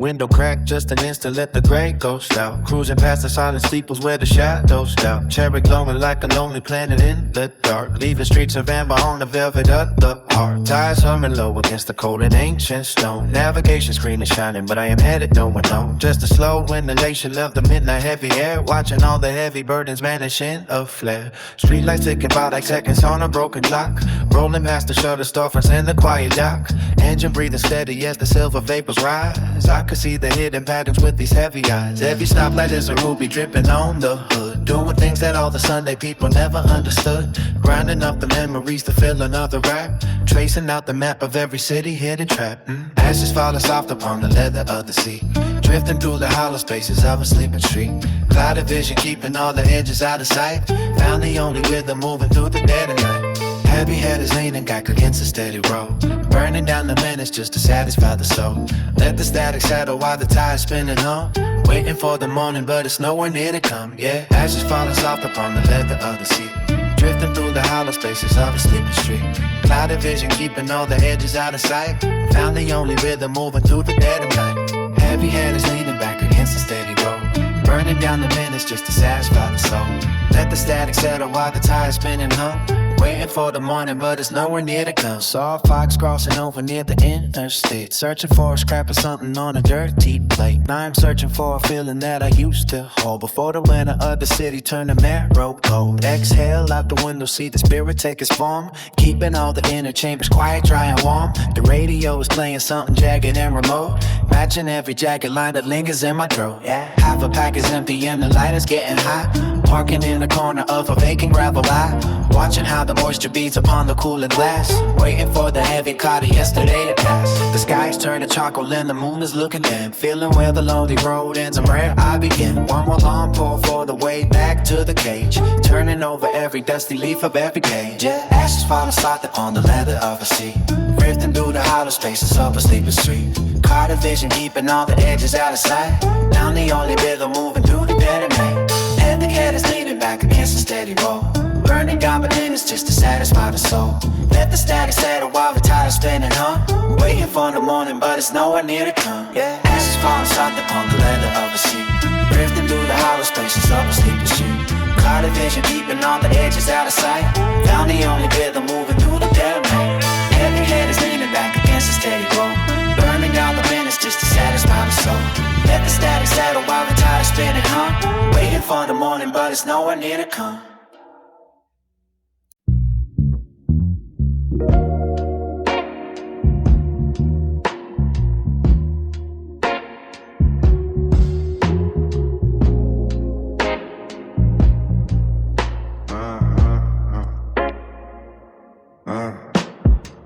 Speaker 4: Window crack, just an instant, let the gray ghost out. Cruising past the silent steeples where the shadows doubt. Cherry glowing like a lonely planet in the dark. Leaving streets of amber on the velvet of the heart. Tires humming low against the cold and ancient stone. Navigation screen is shining, but I am headed nowhere known. Just a slow inhalation of the midnight heavy air. Watching all the heavy burdens vanish in a flare. Streetlights ticking by like seconds on a broken clock. Rolling past the shutter storefronts in the quiet dock. Engine breathing steady as the silver vapors rise. I could see the hidden patterns with these heavy eyes. Every stoplight is a ruby dripping on the hood. Doing things that all the Sunday people never understood. Grinding up the memories to fill another rap. Tracing out the map of every city hidden trap. Ashes falling soft upon the leather of the seat. Drifting through the hollow spaces of a sleeping street. Clouded vision keeping all the edges out of sight. Found the only rhythm moving through the dead of night. Heavy head is leaning back against a steady road. Burning down the minutes just to satisfy the soul. Let the static settle while the tide's spinning on. Waiting for the morning but it's nowhere near to come. Yeah, ashes falling soft upon the leather of the seat. Drifting through the hollow spaces of a sleeping street. Clouded vision keeping all the edges out of sight. Found the only rhythm moving through the dead of night. Heavy head is leaning back against a steady road. Burning down the minutes just to satisfy the soul. Let the static settle while the tide's spinning on. Waiting for the morning, but it's nowhere near to come. Saw a fox crossing over near the interstate. Searching for a scrap of something on a dirty plate. Now I'm searching for a feeling that I used to hold. Before the winter of the city turned to marrow cold. Exhale out the window, see the spirit take its form. Keeping all the inner chambers quiet, dry and warm. The radio is playing something jagged and remote. Matching every jagged line that lingers in my throat. Yeah, half a pack is empty and the light is getting hot. Parking in the corner of a vacant gravel lot. Watching how the moisture beads upon the cooling glass. Waiting for the heavy cloud of yesterday to pass. The sky's turning charcoal and the moon is looking in. Feeling where the lonely road ends and where I begin. One more long pull for the way back to the cage. Turning over every dusty leaf of every page. Yeah, ashes falling soft upon the leather of a seat. Drifting through the hollow spaces of a sleeping street. Caught a vision keeping all the edges out of sight. Now the only rhythm moving through the dead of night. And the head is leaning back against a steady roll. Burning down minutes just to satisfy the soul. Let the static settle while the tide is spinning, huh? Waiting for the morning, but it's nowhere near to come. Yeah, ashes falling soft upon the leather of a seat. Drifting through the hollow spaces of a sleeping street. Caught a vision keeping all the edges out of sight. Found the only rhythm moving through the dead of night. Heavy head is leaning back against a steady roll. Burning down the minutes just to satisfy the soul. Let the static settle while the tide is spinning, huh? Waiting for the morning, but it's nowhere near to come.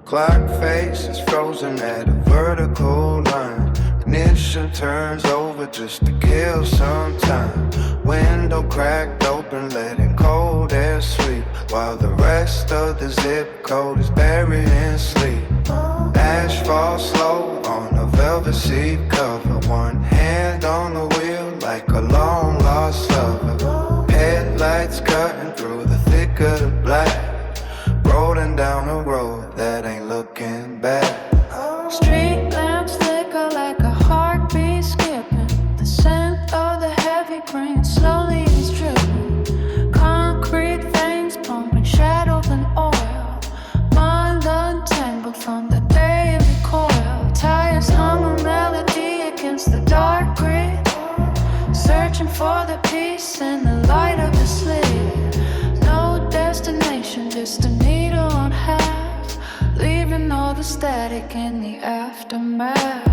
Speaker 2: Clock face is frozen at a vertical line. Ignition turns over just to kill some time. Window cracked open, letting cold air sweep, while the rest of the zip code is buried in sleep. Ash falls slow on a velvet seat cover. One hand on the wheel like a long lost lover. Headlights cutting through the thick of the black. Rolling down a road that ain't looking back.
Speaker 5: Street lamps flicker like a heartbeat skipping. The scent of the heavy grain slowly is dripping. Concrete veins pumping shadows and oil. Mind untangled from the day of recoil. Tires hum a melody against the dark grid. Searching for the peace and the light of the slid. No destination, just a needle on half, leaving all the static in the aftermath.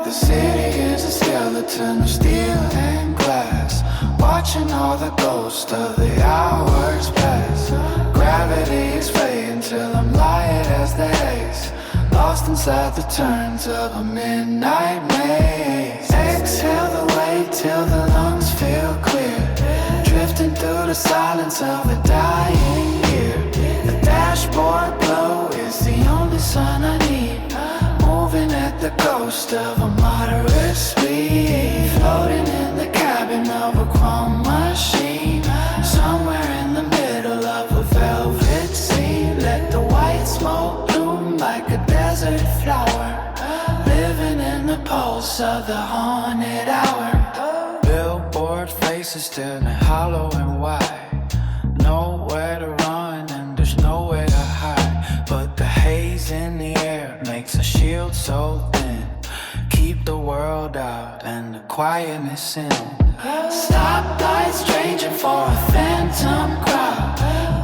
Speaker 2: The city is a skeleton of steel and glass, watching all the ghosts of the hours pass. Gravity is fading till I'm light as the haze, lost inside the turns of a midnight maze. Exhale the weight till the lungs feel clear, drifting through the silence of a dying year. The dashboard glow is the only sun I need, moving at the ghost of a moderate speed. Floating in the cabin of a chrome machine, somewhere in the middle of a velvet scene. Let the white smoke bloom like a desert flower, living in the
Speaker 5: pulse of the haunted hour.
Speaker 4: Billboard faces staring hollow and wide. Nowhere to run and there's nowhere to hide. But the haze in the air makes a shield so thin. Keep the world out and the quietness in.
Speaker 5: Stoplights raging for a phantom crowd.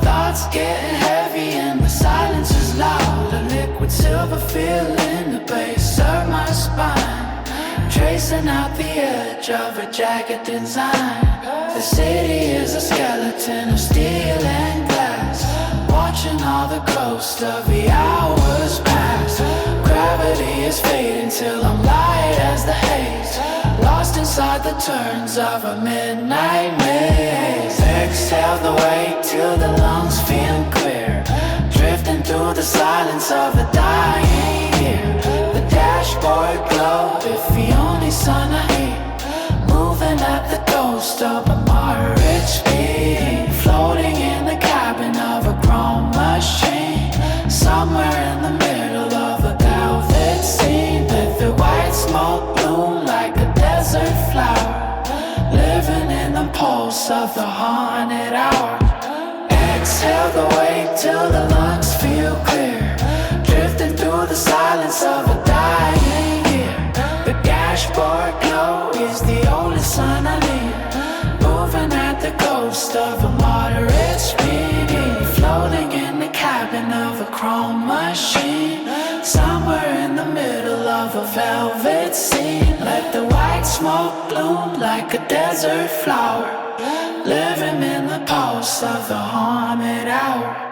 Speaker 5: Thoughts getting heavy and the silence is loud. A liquid silver feeling the bass of my spine, tracing out the edge of a jagged design. The city is a skeleton of steel and glass, watching all the ghosts of the hours pass. Gravity is fading till I'm light as the haze, lost inside the turns of a midnight maze. Exhale the weight till the lungs feel clear, drifting through the silence of a dying year. The dashboard glow, if the only sun I hear, moving at the ghost of a moderate speed, floating in the cabin of a chrome machine, somewhere in the middle of a velvet scene. Let the white smoke bloom like a desert flower, living in the pulse of the haunted hour. Exhale the weight till the lungs feel clear, drifting through the silence of a dying year. The dashboard glow is the only sun I need, moving at the ghost of a moderate speed, floating in the cabin of a chrome machine, somewhere in the middle of a velvet scene. Let the white smoke bloom like a desert flower, living in the pulse of the haunted hour.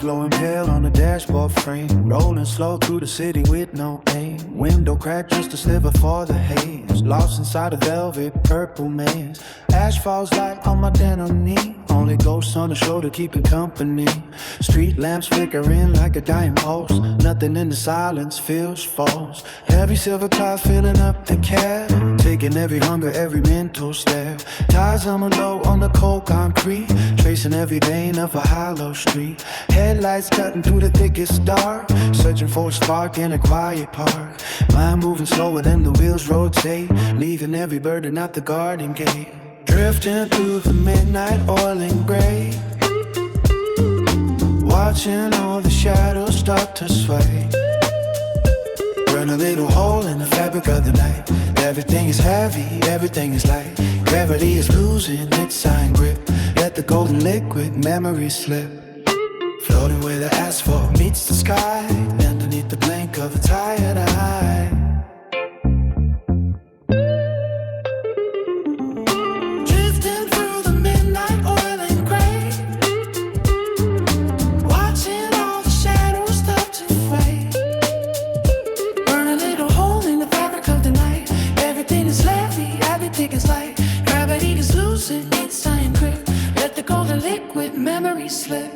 Speaker 4: Glowing pale on the dashboard frame, rolling slow through the city with no aim. Window crack, just a sliver for the haze, lost inside a velvet purple maze. Ash falls light on my denim knee, only ghosts on the shoulder keeping company. Street lamps flickering like a dying pulse, nothing in the silence feels false. Heavy silver cloud filling up the cab, taking every hunger, every mental step. Tires humming low on the cold concrete, tracing every vein of a hollow street. Headlights cutting through the thickest dark, searching for a spark in a quiet park. Mind moving slower than the wheels rotate, leaving every burden at the garden gate. Drifting through the midnight oil and gray, watching all the shadows start to sway. Burn a little hole in the fabric of the night. Everything is heavy, everything is light. Gravity is losing its iron grip, let the golden liquid memory slip. Floating where the asphalt meets the sky, underneath the blink of a tired eye. Drifting through the midnight oil and gray, watching all the shadows start to fade. Burn a little hole in the fabric of the night. Everything is heavy, everything is light. Gravity is losing its iron grip, let the golden liquid memory slip.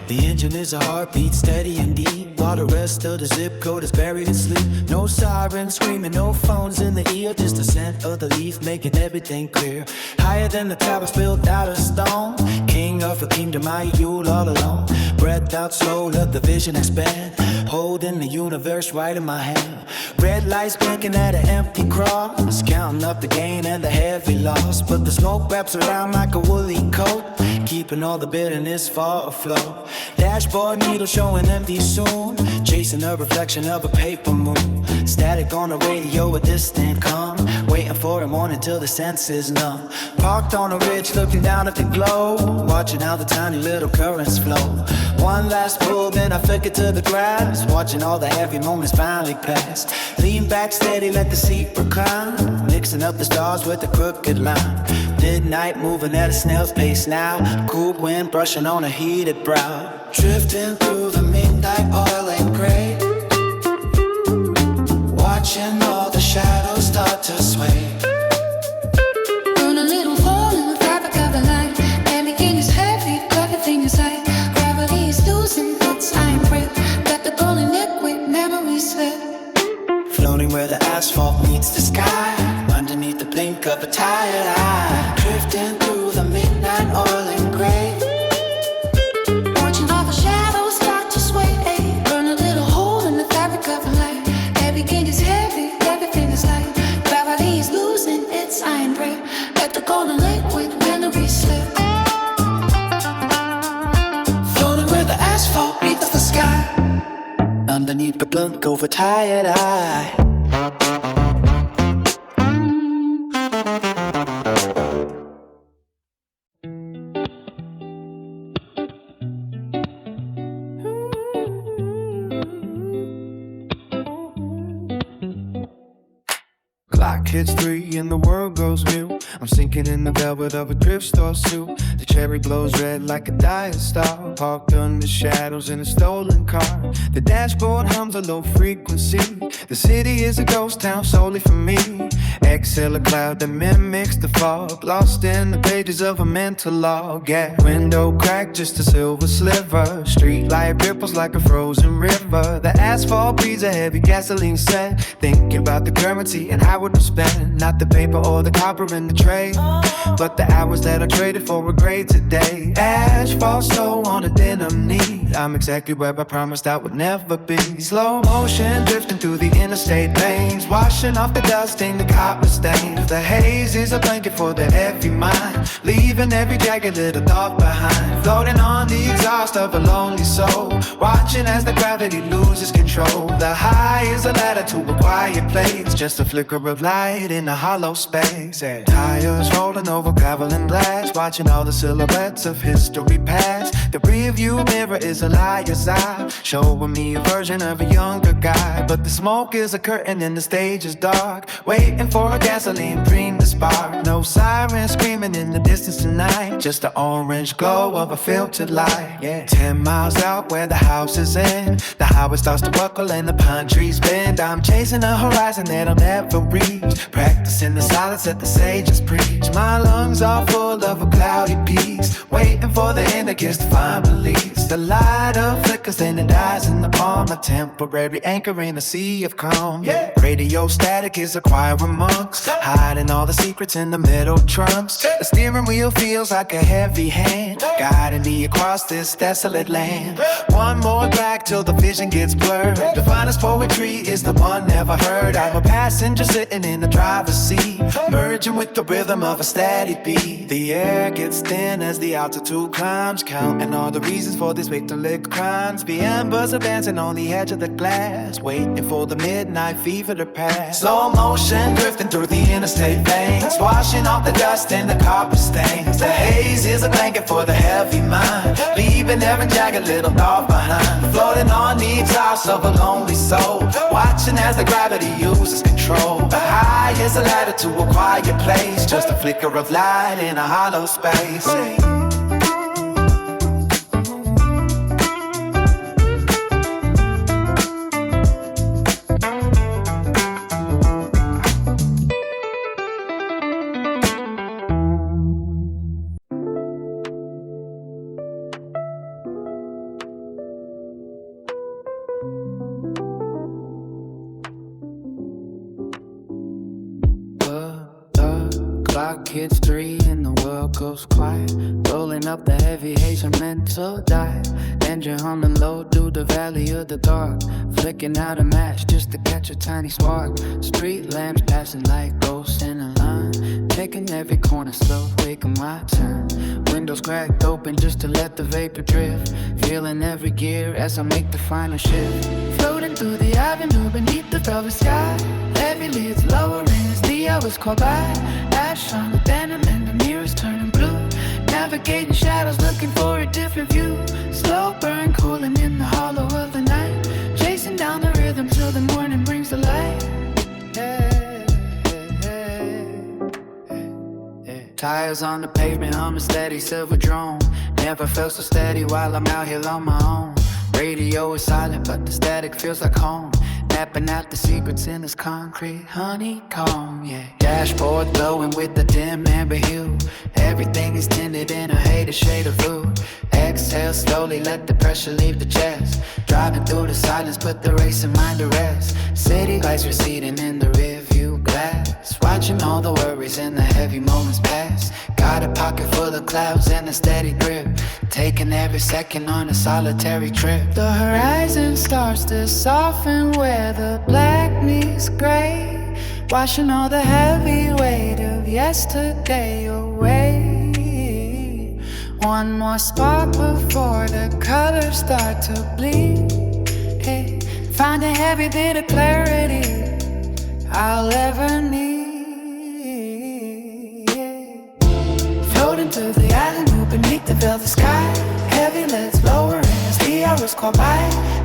Speaker 4: The engine is a heartbeat, steady and deep, while the rest of the zip code is buried in sleep. No sirens screaming, no phones in the ear, just the scent of the leaf making everything clear. Higher than the towers built out of stone, king of a kingdom, I rule all alone. Breath out slow, let the vision expand, holding the universe right in my hand. Red lights blinking at an empty cross, counting up the gain and the heavy loss. But the smoke wraps around like a woolly coat, keeping all the bitterness far afloat. Dashboard needle showing empty soon, chasing a reflection of a paper moon. Static on the radio, a distant calm, waiting for the morning till the senses numb. Parked on a ridge looking down at the glow, watching how the tiny little currents flow. One last pull, then I flick it to the grass, watching all the heavy moments finally pass. Lean back steady, let the seat recline, mixing up the stars with the crooked line. Midnight moving at a snail's pace now, cool wind brushing on a heated brow. Drifting through the midnight oil and gray, watching all the shadows start to sway.
Speaker 5: Burn a little hole in the fabric of the night. Everything is heavy, everything is light. Gravity
Speaker 3: underneath the blunt over tired eye.
Speaker 4: Clock hits 3 and the world goes mute. I'm sinking in the velvet of a thrift store suit. The cherry glows red like a dying star. Parked under shadows in a stolen car. The dashboard hums a low frequency. The city is a ghost town solely for me. Exhale a cloud that mimics the fog. Lost in the pages of a mental log. Yeah, window cracked, just a silver sliver. Street light ripples like a frozen river. The asphalt breathes a heavy gasoline scent. Thinking about the currency and how it was spent. Not the paper or the copper in the tray, but the hours that I traded for a grade today. Asphalt snow on a denim knee. I'm exactly where I promised I would never be. Slow motion drifting through the interstate lanes. Washing off the dust in the copper stains. The haze is a blanket for the heavy mind. Leaving every jagged little thought behind. Floating on the exhaust of a lonely soul. Watching as the gravity loses control. The high is a ladder to a quiet place. Just a flicker of light in a hollow space. Yeah. Tires rolling over gravel and blast. Watching all the silhouettes of history pass. The rearview mirror is a liar's eye, showing me a version of a younger guy. But the smoke is a curtain and the stage is dark, waiting for a gasoline dream to spark. No sirens screaming in the distance tonight, just the orange glow of a filtered light. Yeah. 10 miles out where the house is in, the highway starts to buckle and the pine trees bend. I'm chasing a horizon that I'll never reach, practicing the silence that the sages preach. My lungs are full of a cloudy peace, waiting for the end that gets to find release. The light of flickers and it dies in the palm, a temporary anchor in a sea of calm. Yeah. Radio static is a choir of monks, hiding all the secrets in the metal trunks. The steering wheel feels like a heavy hand, guiding me across this desolate land. One more track till the vision gets blurred. The finest poetry is the one never heard. I'm a passenger sitting in the driver's seat, merging with the rhythm of a steady beat. The air gets thin as the altitude climbs, counting all the reasons for this victim-lit crimes. The embers are dancing on the edge of the glass, waiting for the midnight fever to pass. Slow motion drifting through the interstate veins, washing off the dust and the copper stains. The haze is a blanket for the heavy mind, leaving every jagged little thought behind. Floating on the exhaust of a lonely soul, watching as the gravity uses control. The high is a ladder to a quiet place, just a flicker of light in a hollow space.
Speaker 1: Clock hits 3 and the world goes quiet, rolling up the heavy haze of mental diet. Engine humming low through the valley of the dark, flicking out a match just to catch a tiny spark. Street lamps passing like ghosts in a line, taking every corner slow, waiting my turn. Windows cracked open just to let the vapor drift, feeling every gear as I make the final shift. Floating through the avenue beneath the velvet sky, heavy lids lowering as the hours call by. Ash on the denim and the mirrors turning blue, navigating shadows looking for a different view. Slow burn cooling in the hollow of the night, chasing down the rhythm till the morning brings the light. Hey, hey, hey, hey. Tires on the pavement, humming steady silver drone. Never felt so steady while I'm out here on my own. Radio is silent but the static feels like home, mapping out the secrets in this concrete honeycomb. Yeah. Dashboard glowing with the dim amber hue, everything is tinted in a hated shade of blue. Exhale slowly, let the pressure leave the chest, driving through the silence, put the racing mind to rest. City lights receding in the rearview glass, watching all the worries and the heavy moments pass. Got a pocket full of clouds and a steady grip, taking every second on a solitary trip. The horizon starts to soften where the black meets gray, washing all the heavy weight of yesterday away. One more spark before the colors start to bleed. Hey,
Speaker 5: finding every bit of clarity I'll ever need. Floating through the avenue beneath the velvet sky. Heavy lids lowering as the hours call by.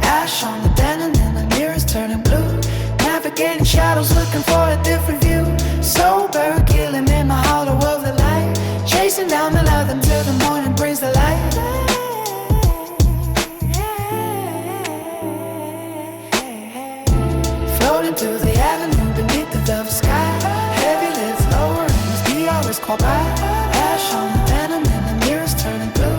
Speaker 5: Ash on the denim and the mirrors turning blue. Navigating shadows looking for a different view. Sober, killing in my hollow of the light. Chasing down the light until the morning brings the light. Floating through the avenue beneath the velvet sky. Heavy lids lowering as the hours call by. Ash on the denim and the mirrors turning blue.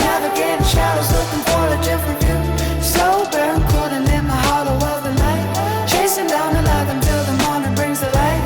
Speaker 5: Navigating shadows looking for a different view. Sober and cooling in my hollow of the night. Chasing down the light until the morning brings the light.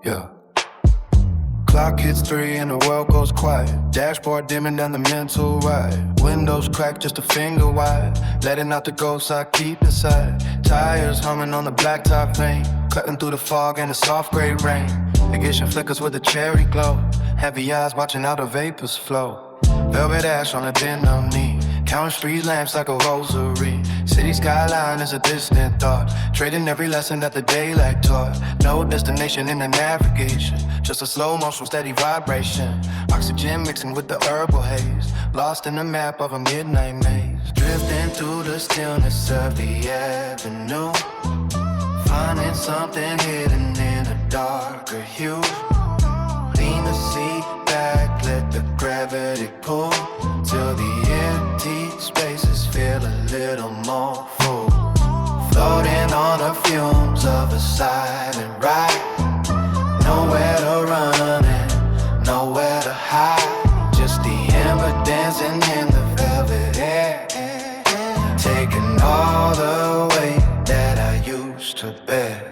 Speaker 2: Yeah. Clock hits 3 and the world goes quiet. Dashboard dimming down the mental ride. Windows cracked just a finger wide. Letting out the ghosts I keep inside. Tires humming on the blacktop lane. Cutting through the fog and the soft gray rain. Ignition flickers with a cherry glow. Heavy eyes watching how the vapors flow. Velvet ash on a denim knee. Counting street lamps like a rosary. City skyline is a distant thought. Trading every lesson that the daylight taught. No destination in the navigation. Just a slow motion, steady vibration. Oxygen mixing with the herbal haze. Lost in the map of a midnight maze. Drifting through the stillness of the avenue. Finding something hidden in a darker hue. Lean the seat back, let the gravity pull. Till the empty spaces feel a little more full. Floating on the fumes of a silent ride. Nowhere to run and nowhere to hide. Just the ember dancing in the velvet air. Taking all the weight that I used to bear.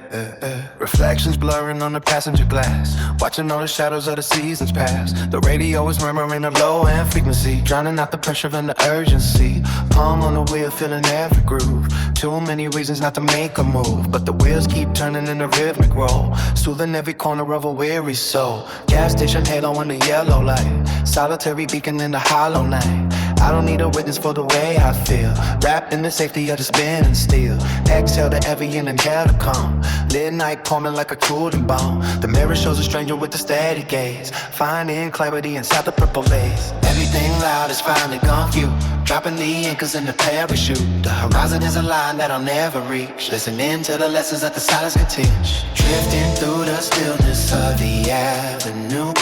Speaker 2: Reflections blurring on the passenger glass. Watching all the shadows of the seasons pass. The radio is murmuring a low-end frequency. Drowning out the pressure and the urgency. Palm on the wheel, feeling every groove. Too many reasons not to make a move. But the wheels keep turning in a rhythmic roll. Soothing every corner of a weary soul. Gas station halo in the yellow light. Solitary beacon in the hollow night. I don't need a witness for the way I feel. Wrapped in the safety of the spinning steel. Exhale to every and inhale to calm. Midnight calming like a cooling bomb. The mirror shows a stranger with a steady gaze. Finding clarity inside the purple lace. Everything loud is finally gone few. Dropping the anchors in the parachute. The horizon is a line that I'll never reach. Listening to the lessons that the silence can teach. Drifting through the stillness of the avenue.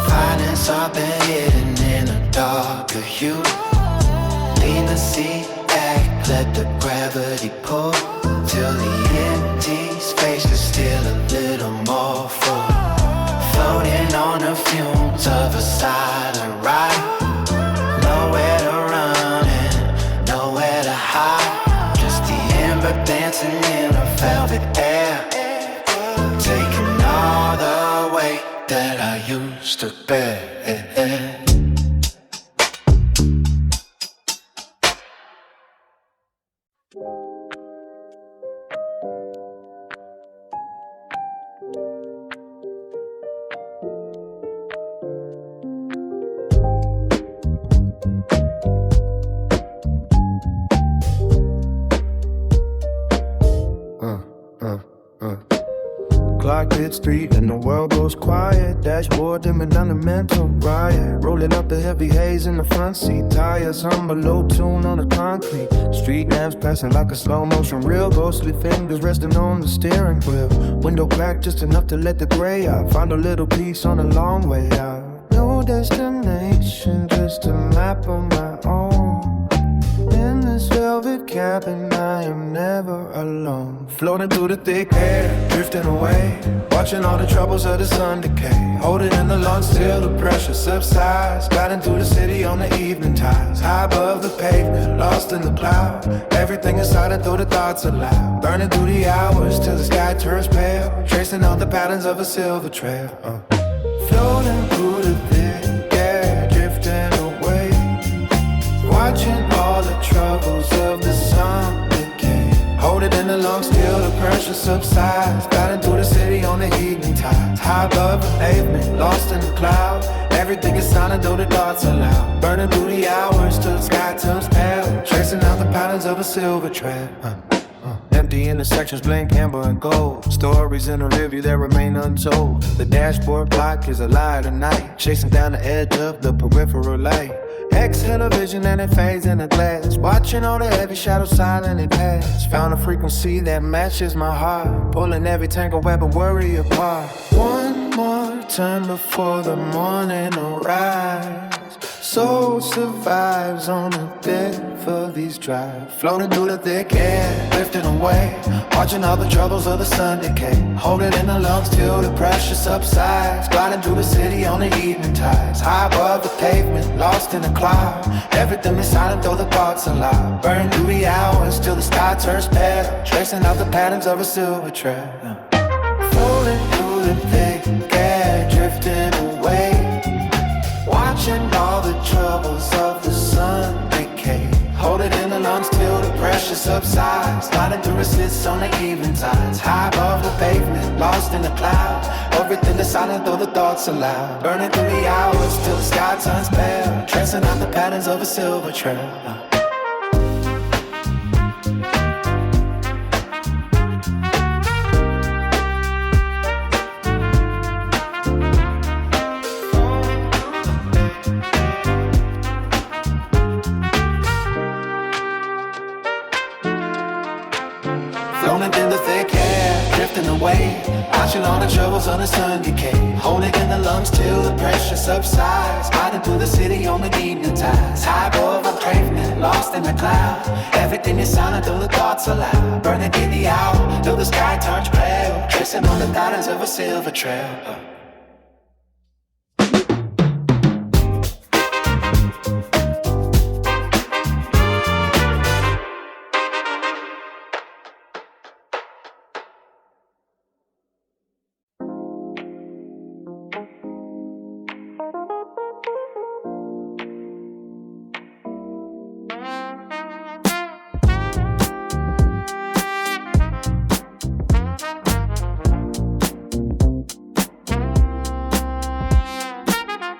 Speaker 2: Finding something hidden in a darker hue. Lean the seat back, let the gravity pull. Till the empty space is still a little more full. Floating on the fumes of a silent ride. Nowhere to run and nowhere to hide. Just the ember dancing in a velvet air. Taking all the weight that I used to bear. Clock hits 3 and the world goes quiet. Dashboard dimming down the mental riot. Rolling up the heavy haze in the front seat. Tires hum a low tune on the concrete. Street lamps passing like a slow motion reel. Ghostly fingers resting on the steering wheel. Window cracked just enough to let the gray out. Found a little piece on a long way out. No destination, just a map on my own. In this velvet
Speaker 4: cabin, I am never alone. Floating through the thick air, drifting away, watching all the troubles of the sun decay. Holding in the lungs till the pressure subsides. Gliding through the city on the evening tides. High above the pavement, lost in the cloud. Everything is silent though the thoughts are loud. Burning through the hours till the sky turns pale. Tracing out the patterns of a silver trail. Floating through the thick air, drifting away, watching all the troubles of the sun decay. Hold it in the lungs till the pressure subsides. Gliding through the city on the evening tides. High above the pavement, lost in the cloud. Everything is silent though the thoughts are loud. Burning through the hours till the sky turns pale. Tracing out the patterns of a silver trail. Empty intersections blink amber and gold. Stories in the rearview that remain untold. The dashboard clock is a lie tonight, chasing down the edge of the peripheral light. Exhale a vision and it fades in the glass. Watching all the heavy shadows silently pass. Found a frequency that matches my heart, pulling every tangled web of worry apart. One more time before the morning arrives. Soul survives on a bed for these drives. Floating through the thick air, drifting away, watching all the troubles of the sun decay. Holding in the lungs till the pressure subsides. Gliding through the city on the evening tides. High above the pavement, lost in a cloud. Everything is silent though the thoughts are loud. Burning through the hours till the sky turns pale. Tracing out the patterns of a silver trail. Floating through the thick air, drifting away, watching all the troubles of the sun decay. Hold it in the lungs till the pressure subsides. Gliding through assists on the evening tides. High above the pavement, lost in the cloud. Everything is silent though the thoughts are loud. Burning through the hours till the sky turns pale. Tracing out the patterns of a silver trail. Floating in the thick air, drifting away, watching all the troubles on the sun decay. Holding in the lungs till the pressure subsides. Gliding through the city on the evening tides. High above the pavement, lost in the cloud. Everything is silent though the thoughts are loud. Burning in the hour till the sky turns pale. Tracing on the patterns of a silver trail.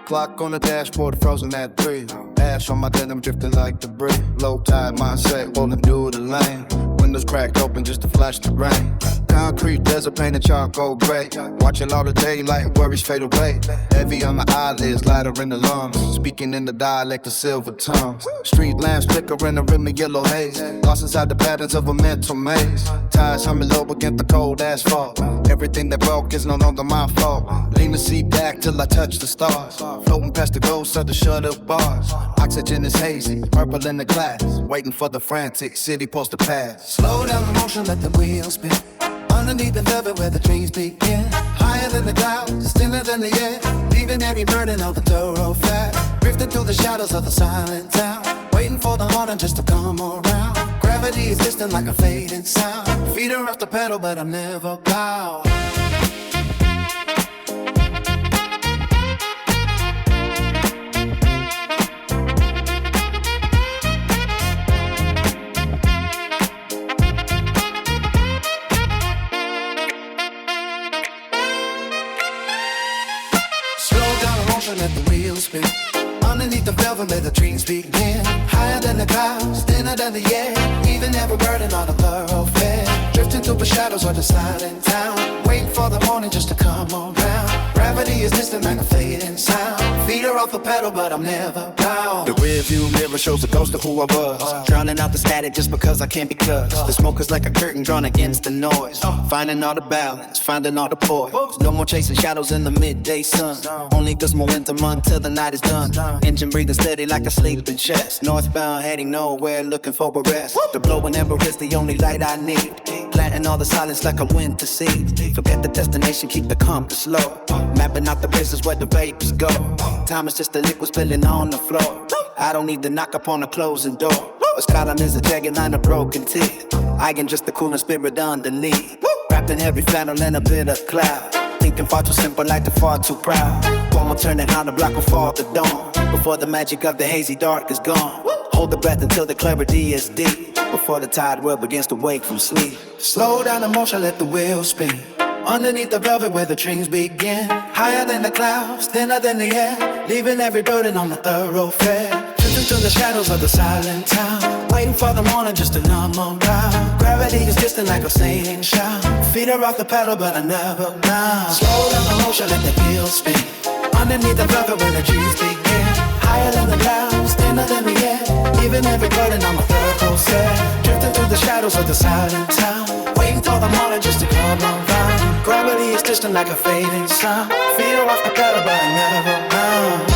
Speaker 2: Clock on the dashboard, frozen at 3. Ash on my denim, drifting like debris. Low tide mindset, rolling through the lane. Windows cracked open just to flash the rain. Concrete desert painted charcoal gray. Watching all the daylight, worries fade away. Heavy on the eyelids, lighter in the lungs. Speaking in the dialect of silver tongues. Street lamps flicker in the rim of yellow haze. Lost inside the patterns of a mental maze. Tires humming low against the cold asphalt. Everything that broke is no longer my fault. Lean the seat back till I touch the stars. Floating past the ghosts of the shut-up bars. Oxygen is hazy, purple in the glass. Waiting for the frantic city post to pass.
Speaker 3: Slow down the motion, let the wheels spin. Underneath the velvet where the dreams begin. Higher than the clouds, stiller than the air. Leaving every burden on the thoroughfare. Drifting through the shadows of the silent town. Waiting for the morning just to come around. Gravity is distant like a fading sound. Feet are off the pedal but I'm never bound. Let the wheels spin. Underneath the velvet where the dreams begin. Higher than the clouds, thinner than the air. Even every burden on a thoroughfare. Drifting through the shadows of the silent town. Waiting for the morning just to come around. Gravity is distant like a fading sound. Feet are off the pedal, but I'm never bound.
Speaker 4: The rear view mirror shows a ghost of who I was. Drowning out the static just because I can't be cussed. The smoke is like a curtain drawn against the noise. Finding all the balance, finding all the poise. No more chasing shadows in the midday sun. Only gives momentum until the night is done. Engine breathing steady like a sleeping chest. Northbound heading nowhere, looking for a rest. The blowing ember is the only light I need. Planting all the silence like a winter seed. Forget the destination, keep the compass slow. Mapping out the places where the vapors go. Time is just a liquid spilling on the floor. I don't need to knock upon a closing door. A skyline is a jagged line of broken teeth. I am just the cooling spirit underneath. Wrapped in every flannel and a bit of cloud. Thinking far too simple, like the far too proud. One more turn and how the block will fall to dawn. Before the magic of the hazy dark is gone. Hold the breath until the clarity is deep. Before the tired world begins to wake from sleep.
Speaker 3: Slow down the motion, let the wheels spin. Underneath the velvet where the dreams begin. Higher than the clouds, thinner than the air. Leaving every burden on the thoroughfare. Drifting through the shadows of the silent town. Waiting for the morning just to numb on down. Gravity is distant like a sailing shout. Feet are off the pedal but I never bound. Slow down the motion, let the wheels spin. Underneath the velvet where the dreams begin. Higher than the clouds, thinner than the air. Leaving every burden on the thoroughfare. Drifting through the shadows of the silent town. Waiting for the morning just to come around. Gravity is distant like a fading sound. Feet are off the pedal but I never bound.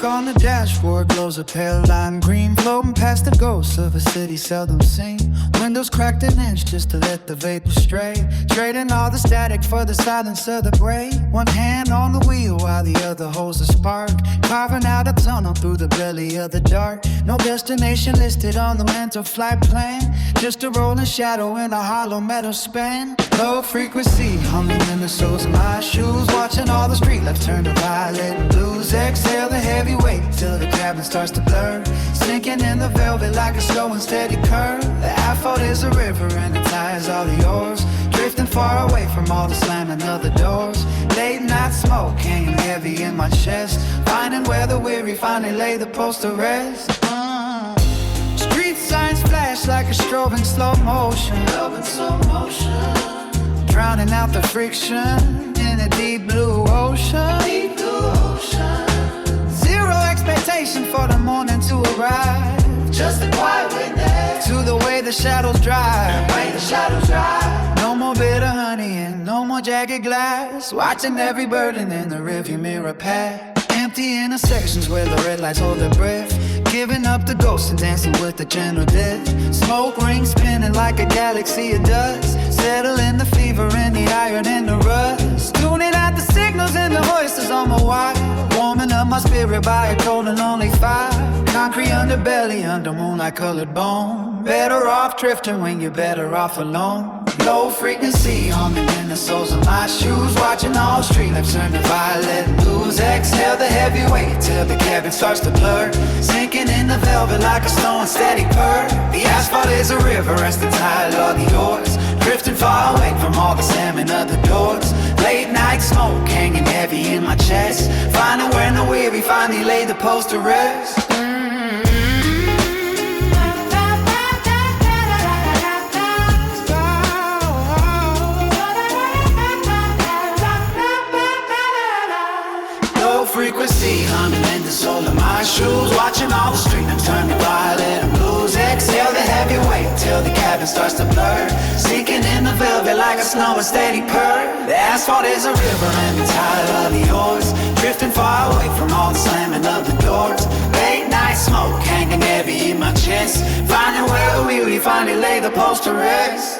Speaker 2: On the dashboard glows a pale lime green, floating past the ghosts of a city seldom seen. Windows cracked an inch just to let the vapor stray, trading all the static for the silence of the brain. One hand on the wheel while the other holds a spark, carving out a tunnel through the belly of the dark. No destination listed on the mental flight plan, just a rolling shadow in a hollow metal span. Low frequency humming in the soles of my shoes, watching all the street lights turn to violet and blues. Exhale the heavy weight till the cabin starts to blur, sinking in the velvet like a slow and steady curve. The asphalt is a river and the tires are the oars, drifting far away from all the slamming of the doors. Late night smoke hanging heavy in my chest, finding where the weary finally lay the post to rest. Street signs flash like a strobe in slow motion, drowning out the friction in a deep blue ocean. Zero expectation for the morning to arrive, just a quiet witness to the way the shadows drive. No more bitter honey and no more jagged glass, watching every burden in the rearview mirror pass. Empty intersections where the red lights hold their breath, giving up the ghosts and dancing with the gentle death. Smoke rings spinning like a galaxy of dust, settling the fever in the iron and the rust. Tuning out the signals and the voices on my wire, warming up my spirit by a cold and lonely fire. Concrete underbelly under moonlight colored bone, better off drifting when you're better off alone. Low frequency humming in the soles of my shoes, watching all street lights turn to violet and blues. Exhale the heavy weight till the cabin starts to blur, sinking in the velvet like a slow and steady purr. The asphalt is a river, resting tired of the oars, drifting far away from all the slamming of the doors. Late night smoke hanging heavy in my chest, finding where the weary finally lay the post to rest. Frequency humming in the sole of my shoes, watching all the street lights turn to violet and blues. Exhale the heavy weight till the cabin starts to blur, sinking in the velvet like a slow and steady purr. The asphalt is a river and the tide of the oars, drifting far away from all the slamming of the doors. Late night smoke hanging heavy in my chest, finding where the weary finally lay the post to rest.